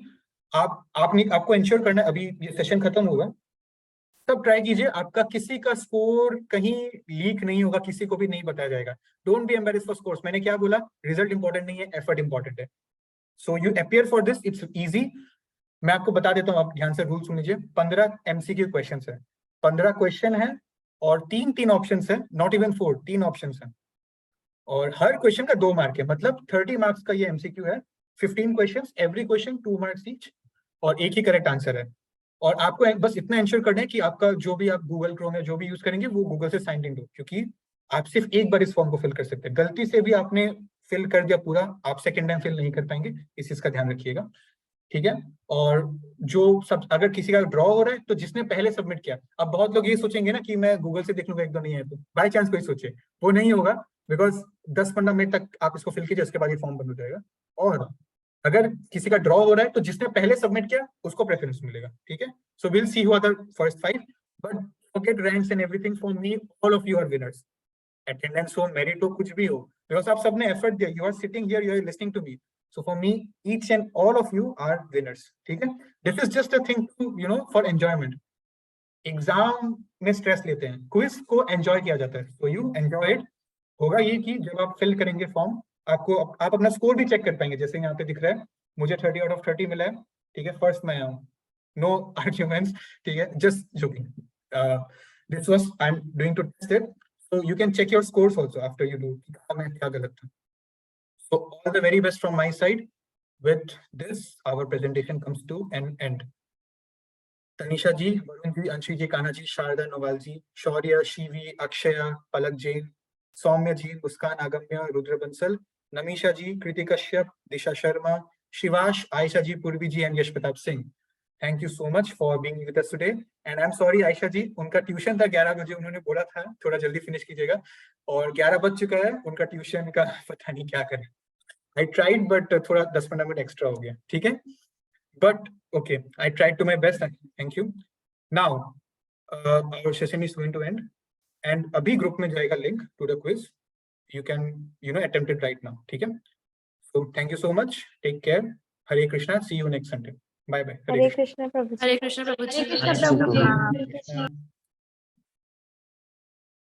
आपको इंश्योर करना है, अभी ये सेशन खत्म होगा तब ट्राई कीजिए आपका किसी का स्कोर कहीं लीक नहीं होगा, किसी को भी नहीं बताया जाएगा। Don't be embarrassed for scores. मैंने क्या बोला, रिजल्ट इंपॉर्टेंट नहीं है, एफर्ट इंपॉर्टेंट है। So you appear for this, it's easy. मैं आपको बता देता हूँ, आप ध्यान से रूल सुन लीजिए। 15 MCQ क्वेश्चन है, 15 क्वेश्चन है और तीन ऑप्शन है, नॉट इवन 4, 3 ऑप्शन है और हर क्वेश्चन का 2 मार्क है, मतलब 30 मार्क्स का ये MCQ है। 15 question, every question 2 marks each और एक ही करेक्ट आंसर है। और आपको बस इतना इंश्योर करना है कि आपका जो भी आप गूगल क्रोम में जो भी यूज करेंगे वो गूगल से साइन इन हो, क्योंकि आप सिर्फ एक बार इस फॉर्म को फिल कर सकते हैं। गलती से भी आपने फिल कर दिया पूरा, आप सेकेंड टाइम फिल नहीं कर पाएंगे, इस चीज का ध्यान रखिएगा, ठीक है। और जो सब अगर किसी का ड्रॉ हो रहा है तो जिसने पहले सबमिट किया, अब बहुत लोग ये सोचेंगे ना कि मैं गूगल से देख लूंगा, एक दो नहीं है तो बाय चांस कोई सोचे, वो नहीं होगा, बिकॉज 10-15 मिनट तक आप इसको फिल कीजिए, उसके बाद ये फॉर्म बंद हो जाएगा। और अगर किसी का ड्रॉ हो रहा है तो जिसने पहले सबमिट किया उसको प्रेफरेंस मिलेगा, ठीक है। So will see who are the first 5, but forget ranks and everything, for me all of you are winners. Attendance हो, मेरिट हो, कुछ भी हो, बिकॉज आप सबने एफर्ट दिया, you are sitting here, you are listening to me, so for me each and all of you are winners, ठीक है। this is just a thing to for enjoyment। Exam में स्ट्रेस लेते हैं, quiz को enjoy किया जाता है, so you enjoy it। होगा ये कि जब आप फिल करेंगे फॉर्म, आप अपना स्कोर भी चेक कर पाएंगे, जैसे यहाँ पे दिख रहा है मुझे 30 out of 30 मिला है, ठीक है, फर्स्ट मैं आया हूँ, नो आर्ग्यूमेंट्स, ठीक है, just joking. This was I am doing to test it, so you can check your scores also after you do मैं क्या गलत था। So all the very best from my side. With this, our presentation comes to an end. Tanisha ji, Varun ji, Anshi ji, Kana ji, Sharda, Noval ji, Shaurya, Shivi, Akshaya, Palak Jain, Soumya ji, Muskan Agamya, Rudra Bansal, Namisha ji, Kriti Kashyap, Disha Sharma, Shivash, Aisha ji, Purvi ji, and Yash Pratap Singh. Thank you so much for being with us today. And I'm sorry, Aisha ji, उनका tuition था 11 बजे, उन्होंने बोला था थोड़ा जल्दी finish कीजिएगा, और 11 बज चुका है, उनका ट्यूशन का पता नहीं क्या करें। I tried, but थोड़ा 10-15 मिनट एक्स्ट्रा हो गया, ठीक है, but okay, I tried to my best. Thank you. Now our session is going to end, and अभी ग्रुप में जाएगा link to the quiz. You can attempt it right now, ठीक है। So thank you so much. Take care. Hare Krishna. See you next Sunday. Bye bye. Hare Krishna Prabhu ji. Hare Krishna Prabhu ji. Hare Krishna Prabhu ji.